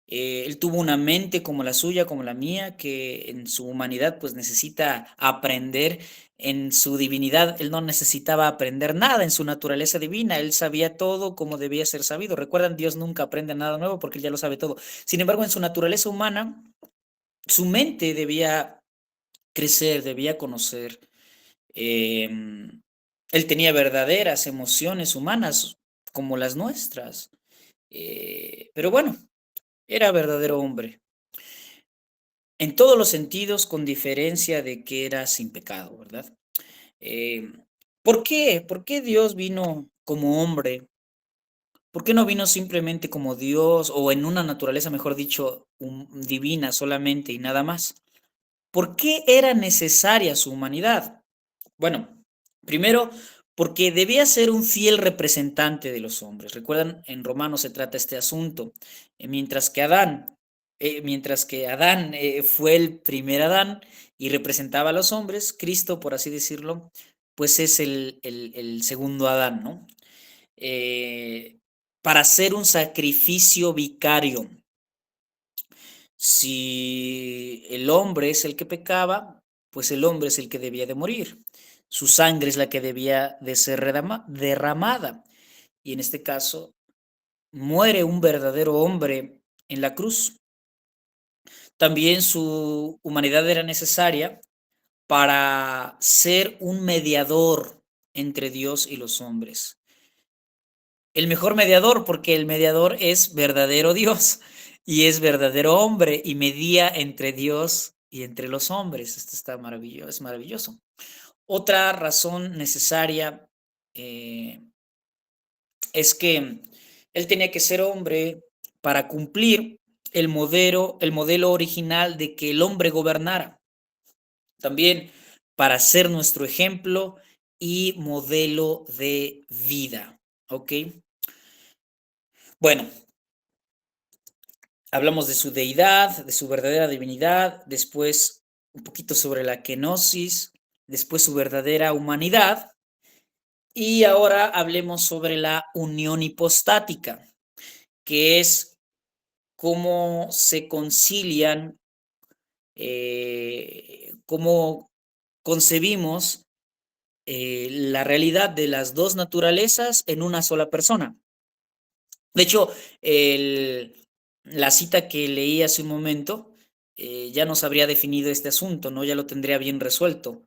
Él tuvo una mente como la suya, como la mía, que en su humanidad pues necesita aprender. En su divinidad él no necesitaba aprender nada, en su naturaleza divina él sabía todo como debía ser sabido. Recuerdan, Dios nunca aprende nada nuevo porque él ya lo sabe todo. Sin embargo, en su naturaleza humana, su mente debía crecer, debía conocer. Él tenía verdaderas emociones humanas como las nuestras. Pero bueno, era verdadero hombre. En todos los sentidos, con diferencia de que era sin pecado, ¿verdad? Eh, ¿Por qué? ¿Por qué Dios vino como hombre? ¿Por qué no vino simplemente como Dios o en una naturaleza, mejor dicho, divina solamente y nada más? ¿Por qué era necesaria su humanidad? Bueno, primero, porque debía ser un fiel representante de los hombres. Recuerdan, en Romanos se trata este asunto. Mientras que Adán fue el primer Adán y representaba a los hombres, Cristo, por así decirlo, pues es el segundo Adán, ¿no? Para hacer un sacrificio vicario. Si el hombre es el que pecaba, pues el hombre es el que debía de morir. Su sangre es la que debía de ser derramada. Y en este caso, muere un verdadero hombre en la cruz. También su humanidad era necesaria para ser un mediador entre Dios y los hombres. El mejor mediador, porque el mediador es verdadero Dios y es verdadero hombre y medía entre Dios y entre los hombres. Esto está maravilloso, es maravilloso. Otra razón necesaria es que él tenía que ser hombre para cumplir el modelo original de que el hombre gobernara. También para ser nuestro ejemplo y modelo de vida. ¿Ok? Bueno, hablamos de su deidad, de su verdadera divinidad, después un poquito sobre la kenosis, después su verdadera humanidad, y ahora hablemos sobre la unión hipostática, que es cómo se concilian, cómo concebimos la realidad de las dos naturalezas en una sola persona. De hecho, la cita que leí hace un momento ya nos habría definido este asunto, ¿no? Ya lo tendría bien resuelto.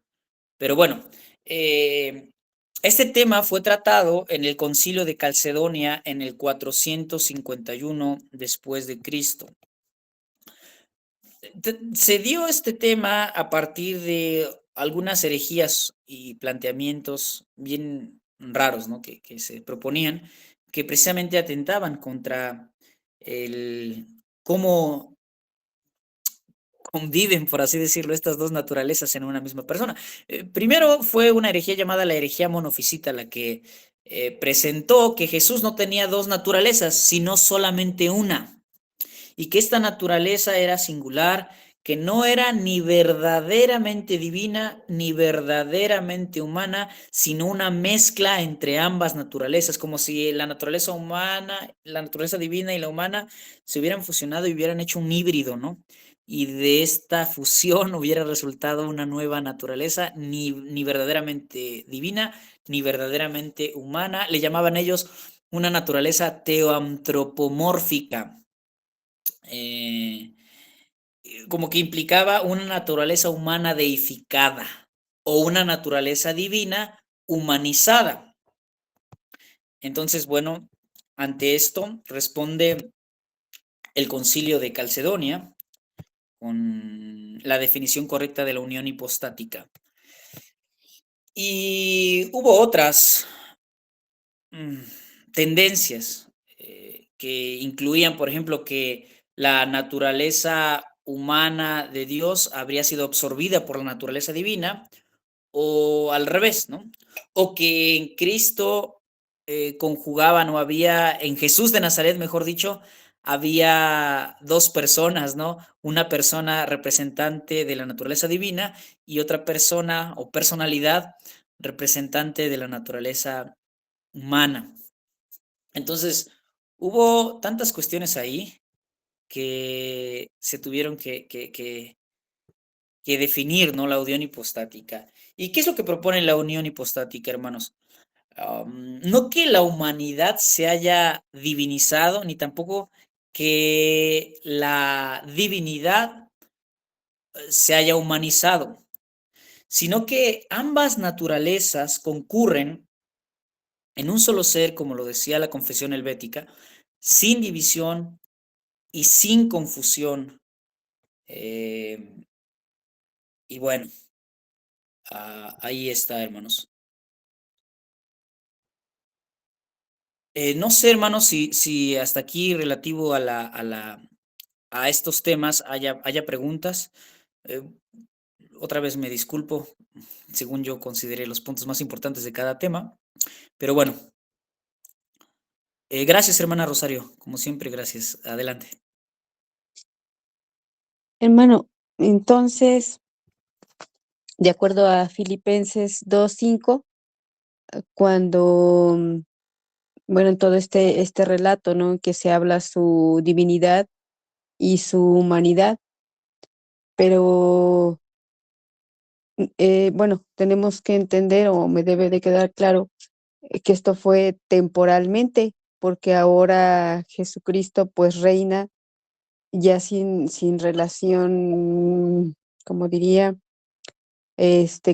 Pero bueno, este tema fue tratado en el Concilio de Calcedonia en el 451 después de Cristo. Se dio este tema a partir de algunas herejías y planteamientos bien raros, ¿no? Que se proponían, que precisamente atentaban contra el cómo conviven, por así decirlo, estas dos naturalezas en una misma persona. Primero fue una herejía llamada la herejía monofisita, la que presentó que Jesús no tenía dos naturalezas, sino solamente una, y que esta naturaleza era singular, que no era ni verdaderamente divina ni verdaderamente humana, sino una mezcla entre ambas naturalezas, como si la naturaleza humana, la naturaleza divina y la humana se hubieran fusionado y hubieran hecho un híbrido, ¿no? Y de esta fusión hubiera resultado una nueva naturaleza, ni verdaderamente divina, ni verdaderamente humana. Le llamaban ellos una naturaleza teoantropomórfica. Eh, como que implicaba una naturaleza humana deificada o una naturaleza divina humanizada. Entonces, bueno, ante esto responde el Concilio de Calcedonia con la definición correcta de la unión hipostática. Y hubo otras tendencias que incluían, por ejemplo, que la naturaleza humana de Dios habría sido absorbida por la naturaleza divina, o al revés, ¿no? O que en Cristo conjugaban, o había, en Jesús de Nazaret, mejor dicho, había dos personas, ¿no? Una persona representante de la naturaleza divina y otra persona o personalidad representante de la naturaleza humana. Entonces, hubo tantas cuestiones ahí que se tuvieron que definir, ¿no? La unión hipostática. ¿Y qué es lo que propone la unión hipostática, hermanos? No que la humanidad se haya divinizado, ni tampoco que la divinidad se haya humanizado, sino que ambas naturalezas concurren en un solo ser, como lo decía la confesión helvética, sin división y sin confusión. Y bueno, ahí está, hermanos. No sé, hermanos, si hasta aquí relativo a estos temas haya preguntas. Eh, Otra vez me disculpo, según yo consideré los puntos más importantes de cada tema, pero bueno, gracias, hermana Rosario, como siempre, gracias. Adelante. Hermano, entonces, de acuerdo a Filipenses 2:5, cuando, bueno, en todo este relato, ¿no? Que se habla su divinidad y su humanidad, pero bueno, tenemos que entender, o me debe de quedar claro, que esto fue temporalmente, porque ahora Jesucristo pues reina ya sin relación, como diría,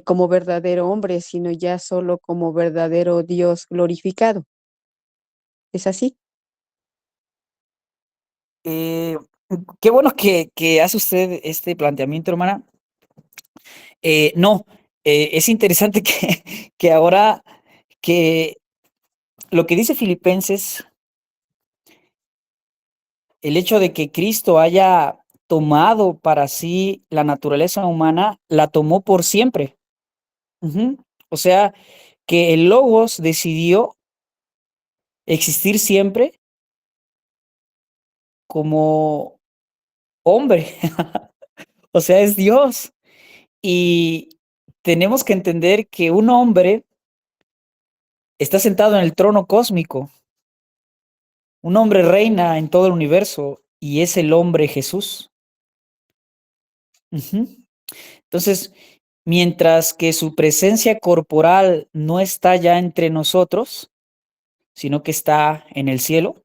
como verdadero hombre, sino ya solo como verdadero Dios glorificado. ¿Es así? Qué bueno que hace usted este planteamiento, hermana. No, es interesante que ahora que lo que dice Filipenses, el hecho de que Cristo haya tomado para sí la naturaleza humana, la tomó por siempre. O sea, que el Logos decidió existir siempre como hombre. O sea, es Dios. Y tenemos que entender que un hombre está sentado en el trono cósmico. Un hombre reina en todo el universo y es el hombre Jesús. Entonces, mientras que su presencia corporal no está ya entre nosotros, sino que está en el cielo,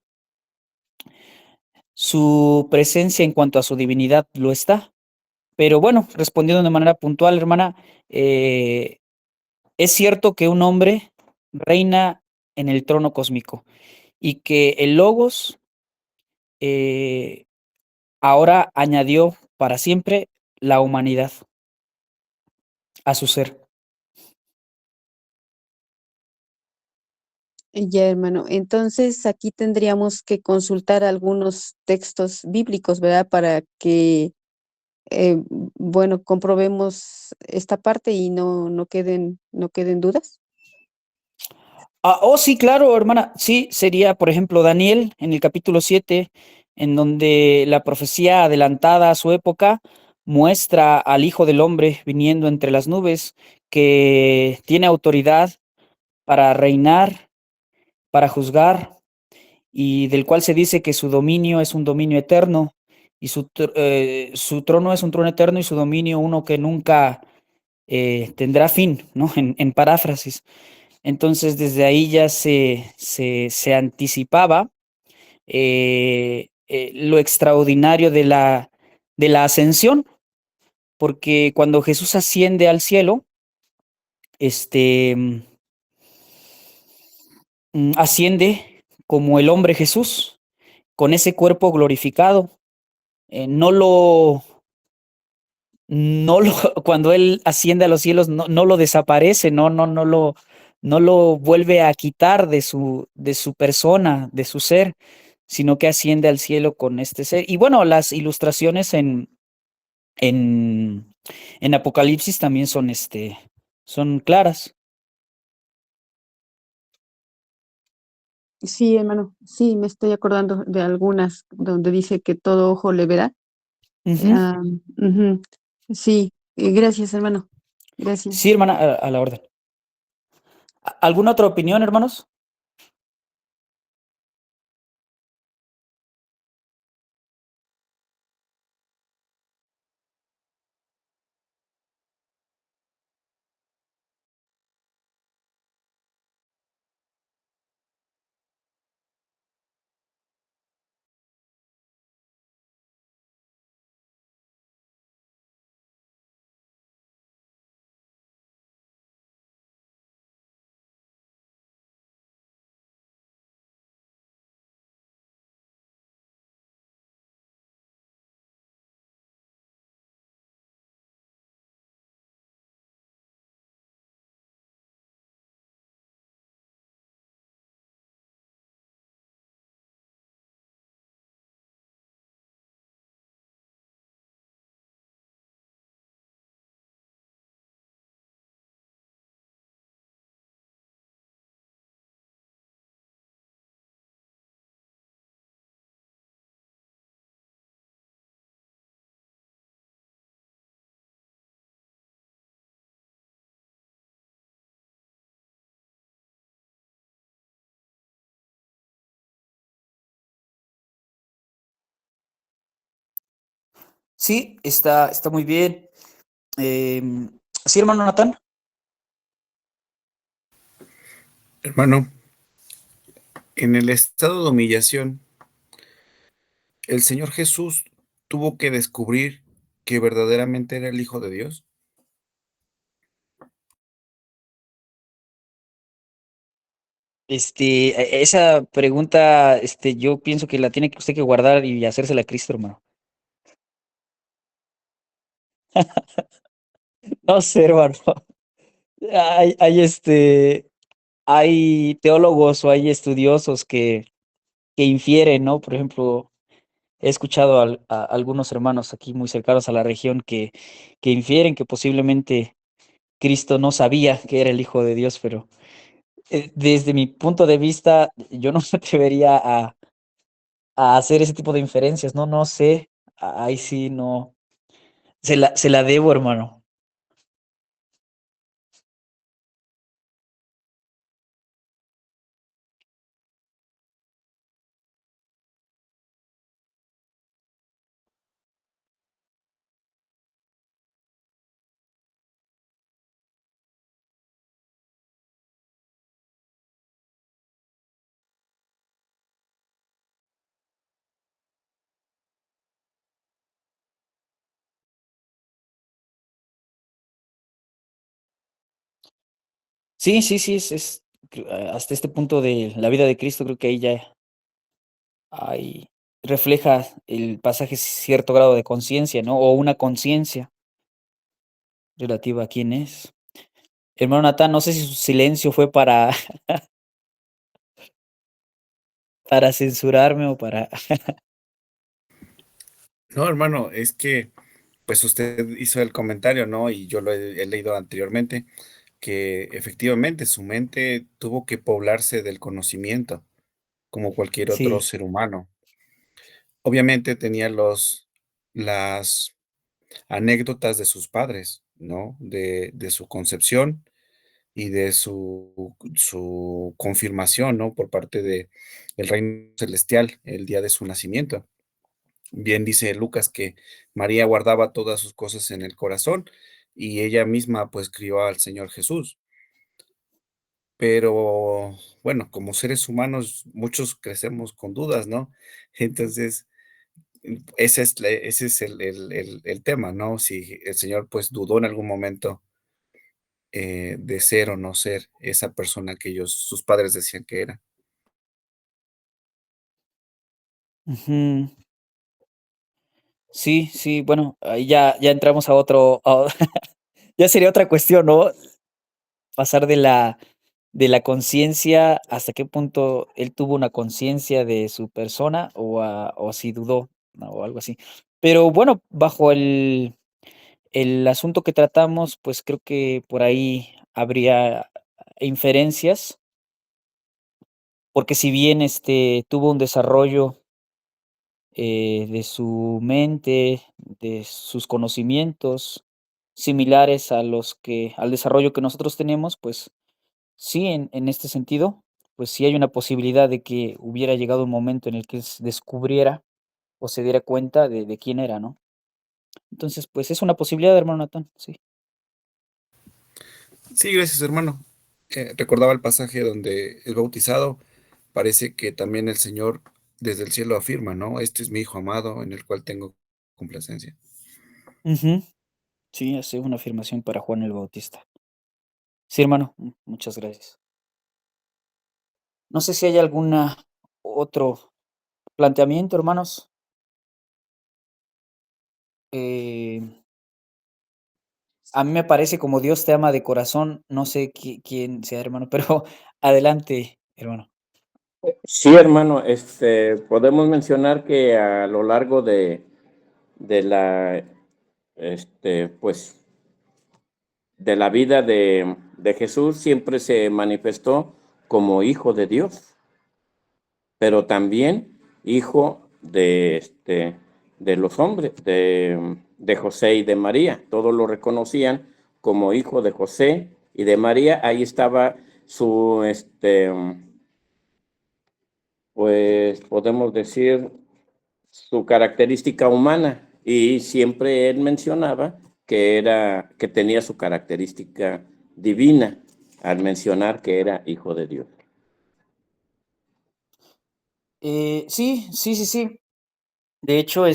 su presencia en cuanto a su divinidad lo está. Pero bueno, respondiendo de manera puntual, hermana, es cierto que un hombre reina en el trono cósmico y que el Logos ahora añadió para siempre la humanidad. a su ser. Ya, hermano. Entonces, aquí tendríamos que consultar algunos textos bíblicos, ¿verdad? Para que, bueno, comprobemos esta parte y no queden dudas. Oh, sí, claro, hermana. Sí, sería, por ejemplo, Daniel en el capítulo 7, en donde la profecía adelantada a su época muestra al Hijo del Hombre viniendo entre las nubes, que tiene autoridad para reinar, para juzgar, y del cual se dice que su dominio es un dominio eterno, y su trono es un trono eterno, y su dominio uno que nunca tendrá fin, ¿no? En paráfrasis. Entonces, desde ahí ya se anticipaba lo extraordinario de la ascensión, porque cuando Jesús asciende al cielo, este, asciende como el hombre Jesús, con ese cuerpo glorificado. No lo, no lo, cuando él asciende a los cielos, no lo desaparece, no lo vuelve a quitar de su persona, de su ser, sino que asciende al cielo con este ser. Y bueno, las ilustraciones en, en Apocalipsis también son, son claras. Sí, hermano. Sí, me estoy acordando de algunas donde dice que todo ojo le verá. Ujú. Ujú. Sí, gracias, hermano. Sí, Gracias. hermana, a la orden. ¿Alguna otra opinión, hermanos? Sí, está muy bien. Sí, hermano Natán. Hermano, en el estado de humillación, el Señor Jesús tuvo que descubrir que verdaderamente era el Hijo de Dios. Esa pregunta, yo pienso que la tiene que usted que guardar y hacérsela a Cristo, hermano. No sé, hermano. Hay, hay teólogos o hay estudiosos que infieren, ¿no? Por ejemplo, he escuchado a algunos hermanos aquí muy cercanos a la región que infieren que posiblemente Cristo no sabía que era el Hijo de Dios, pero desde mi punto de vista, yo no me atrevería a hacer ese tipo de inferencias, no, no sé, ahí sí no, se la debo, hermano. Sí, sí, sí, hasta este punto de la vida de Cristo, creo que ahí ya hay, refleja el pasaje cierto grado de conciencia, ¿no? O una conciencia. relativa a quién es. Hermano Natán, no sé si su silencio fue para para censurarme o para No, hermano, es que, pues usted hizo el comentario, ¿no? Y yo lo he leído anteriormente, que efectivamente su mente tuvo que poblarse del conocimiento, como cualquier otro sí, ser humano. Obviamente tenía las anécdotas de sus padres, ¿no? De su concepción y de su confirmación, ¿no? Por parte de el reino celestial, el día de su nacimiento. Bien dice Lucas que María guardaba todas sus cosas en el corazón y ella misma, pues, crió al Señor Jesús. Pero, bueno, como seres humanos, muchos crecemos con dudas, ¿no? Entonces, ese es el tema, ¿no? Si el Señor, pues, dudó en algún momento, de ser o no ser esa persona que sus padres decían que era. ujú. Sí, sí, bueno, ahí ya entramos a otro ya sería otra cuestión, ¿no? Pasar de la conciencia, hasta qué punto él tuvo una conciencia de su persona o si dudó, ¿no? O algo así. Pero bueno, bajo el asunto que tratamos, pues creo que por ahí habría inferencias, porque si bien, tuvo un desarrollo, de su mente, de sus conocimientos similares a los que al desarrollo que nosotros tenemos, pues sí, en este sentido, pues sí hay una posibilidad de que hubiera llegado un momento en el que descubriera o se diera cuenta de quién era, ¿no? Entonces, pues es una posibilidad, hermano Natán, sí. Sí, gracias, hermano. Recordaba el pasaje donde es bautizado, parece que también el Señor desde el cielo afirma, ¿no? Este es mi Hijo amado en el cual tengo complacencia. Ujú. Sí, hace una afirmación para Juan el Bautista. Sí, hermano, muchas gracias. No sé si hay alguna otro planteamiento, hermanos. Eh, a mí me parece como Dios te ama de corazón, no sé quién sea, hermano, pero adelante, hermano. Sí, hermano, podemos mencionar que a lo largo de la, pues, de la vida de Jesús siempre se manifestó como hijo de Dios, pero también hijo de los hombres, de José y de María. Todos lo reconocían como hijo de José y de María. Ahí estaba su, pues podemos decir, su característica humana. Y siempre él mencionaba que tenía su característica divina al mencionar que era hijo de Dios. Sí, sí, sí, sí. De hecho,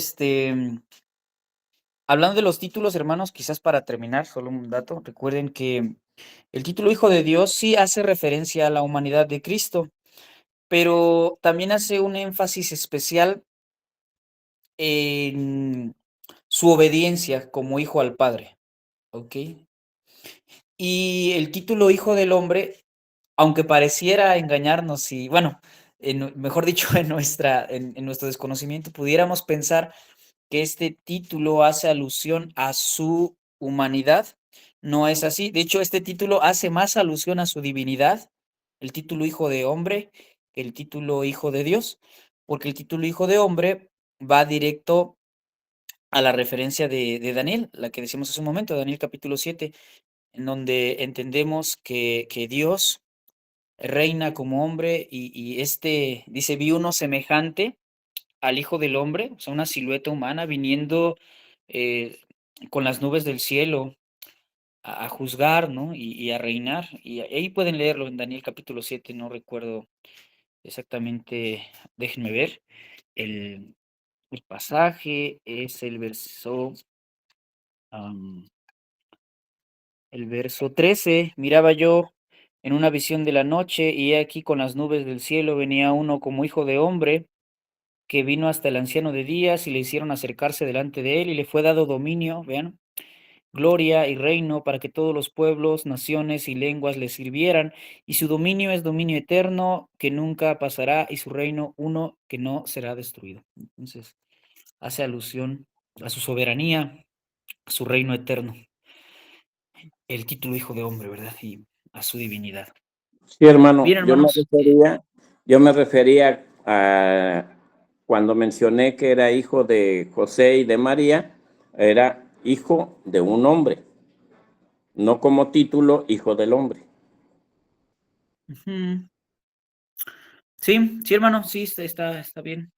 hablando de los títulos, hermanos, quizás para terminar, solo un dato, recuerden que el título Hijo de Dios sí hace referencia a la humanidad de Cristo, pero también hace un énfasis especial en su obediencia como hijo al Padre, ¿ok? Y el título Hijo del Hombre, aunque pareciera engañarnos y, bueno, mejor dicho, en nuestro desconocimiento, pudiéramos pensar que este título hace alusión a su humanidad. No es así. De hecho, este título hace más alusión a su divinidad, el título Hijo de Hombre, que el título Hijo de Dios, porque el título Hijo de Hombre va directo a la referencia de Daniel, la que decimos hace un momento, Daniel capítulo 7, en donde entendemos que Dios reina como hombre y dice, vi uno semejante al Hijo del Hombre, o sea, una silueta humana viniendo eh, con las nubes del cielo a juzgar, ¿no? Y a reinar. Y ahí pueden leerlo en Daniel capítulo 7, no recuerdo exactamente, déjenme ver. El, el pasaje es am, el verso 13. Miraba yo en una visión de la noche y he aquí con las nubes del cielo venía uno como hijo de hombre que vino hasta el anciano de días y le hicieron acercarse delante de él y le fue dado dominio, vean, gloria y reino para que todos los pueblos, naciones y lenguas le sirvieran, y su dominio es dominio eterno que nunca pasará, y su reino uno que no será destruido. Entonces, hace alusión a su soberanía, a su reino eterno, el título Hijo de Hombre, ¿verdad? Y a su divinidad. Sí, hermano, Bien, hermanos, yo me refería a cuando mencioné que era hijo de José y de María, era hijo de un hombre, no como título hijo del hombre. ujú. Sí, sí, hermano, sí, está bien.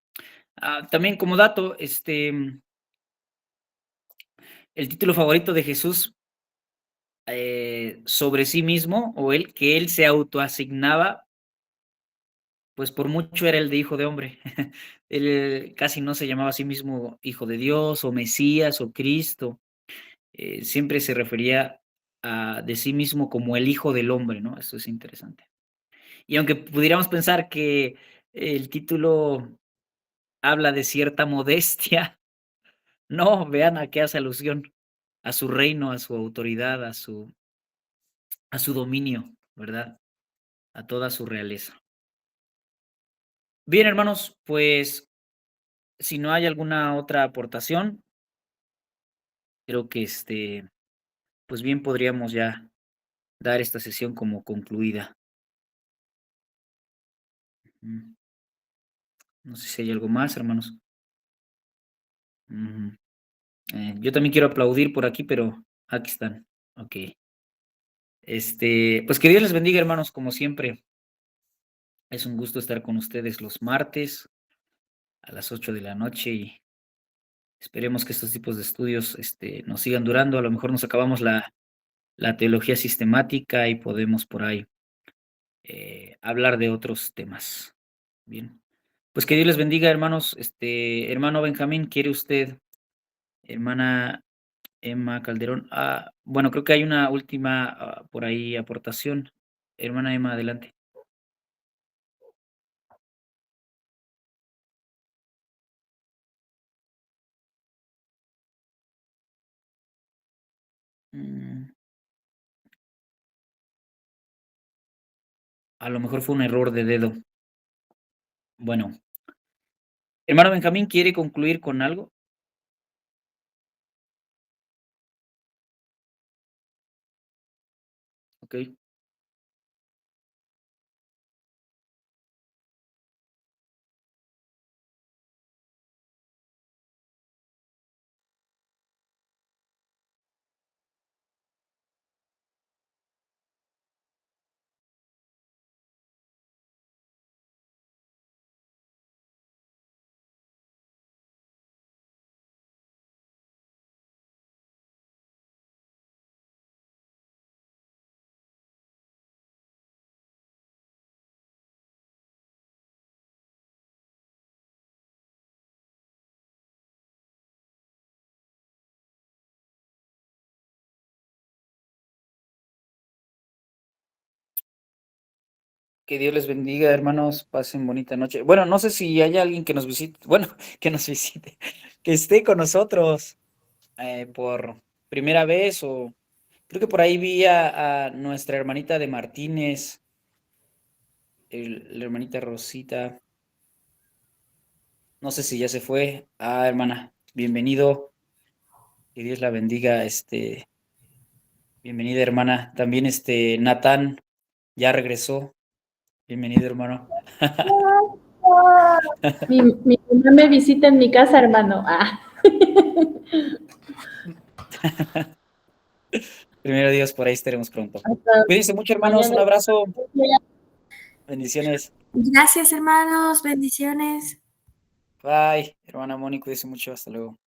También como dato, el título favorito de Jesús sobre sí mismo, o que él se autoasignaba, pues por mucho era el de hijo de hombre. Él casi no se llamaba a sí mismo hijo de Dios, o Mesías, o Cristo. Siempre se refería de sí mismo como el hijo del hombre, ¿no? Eso es interesante. Y aunque pudiéramos pensar que el título habla de cierta modestia, no, vean a qué hace alusión, a su reino, a su autoridad, a su dominio, ¿verdad? A toda su realeza. Bien, hermanos, pues si no hay alguna otra aportación, creo que pues bien podríamos ya dar esta sesión como concluida. Mm, No sé si hay algo más, hermanos. Ujú. Yo también quiero aplaudir por aquí, pero aquí están. Ok. Pues que Dios les bendiga, hermanos, como siempre. Es un gusto estar con ustedes los martes a las 8 de la noche y esperemos que estos tipos de estudios nos sigan durando. A lo mejor nos acabamos la teología sistemática y podemos por ahí hablar de otros temas. Bien. Pues que Dios les bendiga, hermanos. Hermano Benjamín, ¿quiere usted, hermana Emma Calderón? Bueno, creo que hay una última por ahí aportación. Hermana Emma, adelante. Mm, A lo mejor fue un error de dedo. Bueno, hermano Benjamín, ¿quiere concluir con algo? Ok. Que Dios les bendiga, hermanos. Pasen bonita noche. Bueno, no sé si hay alguien que nos visite, bueno, que nos visite, que esté con nosotros por primera vez o creo que por ahí vi a nuestra hermanita de Martínez, la hermanita Rosita. No sé si ya se fue. Hermana, bienvenido. Que Dios la bendiga. Bienvenida, hermana. También Natán ya regresó. Bienvenido, hermano. Mi mamá me visita en mi casa, hermano. Primero Dios, por ahí estaremos pronto. Hasta Cuídense mucho, hermanos. mañana. Un abrazo. Bendiciones. Gracias, hermanos. Bendiciones. Bye. Hermana Moni, cuídense mucho. Hasta luego.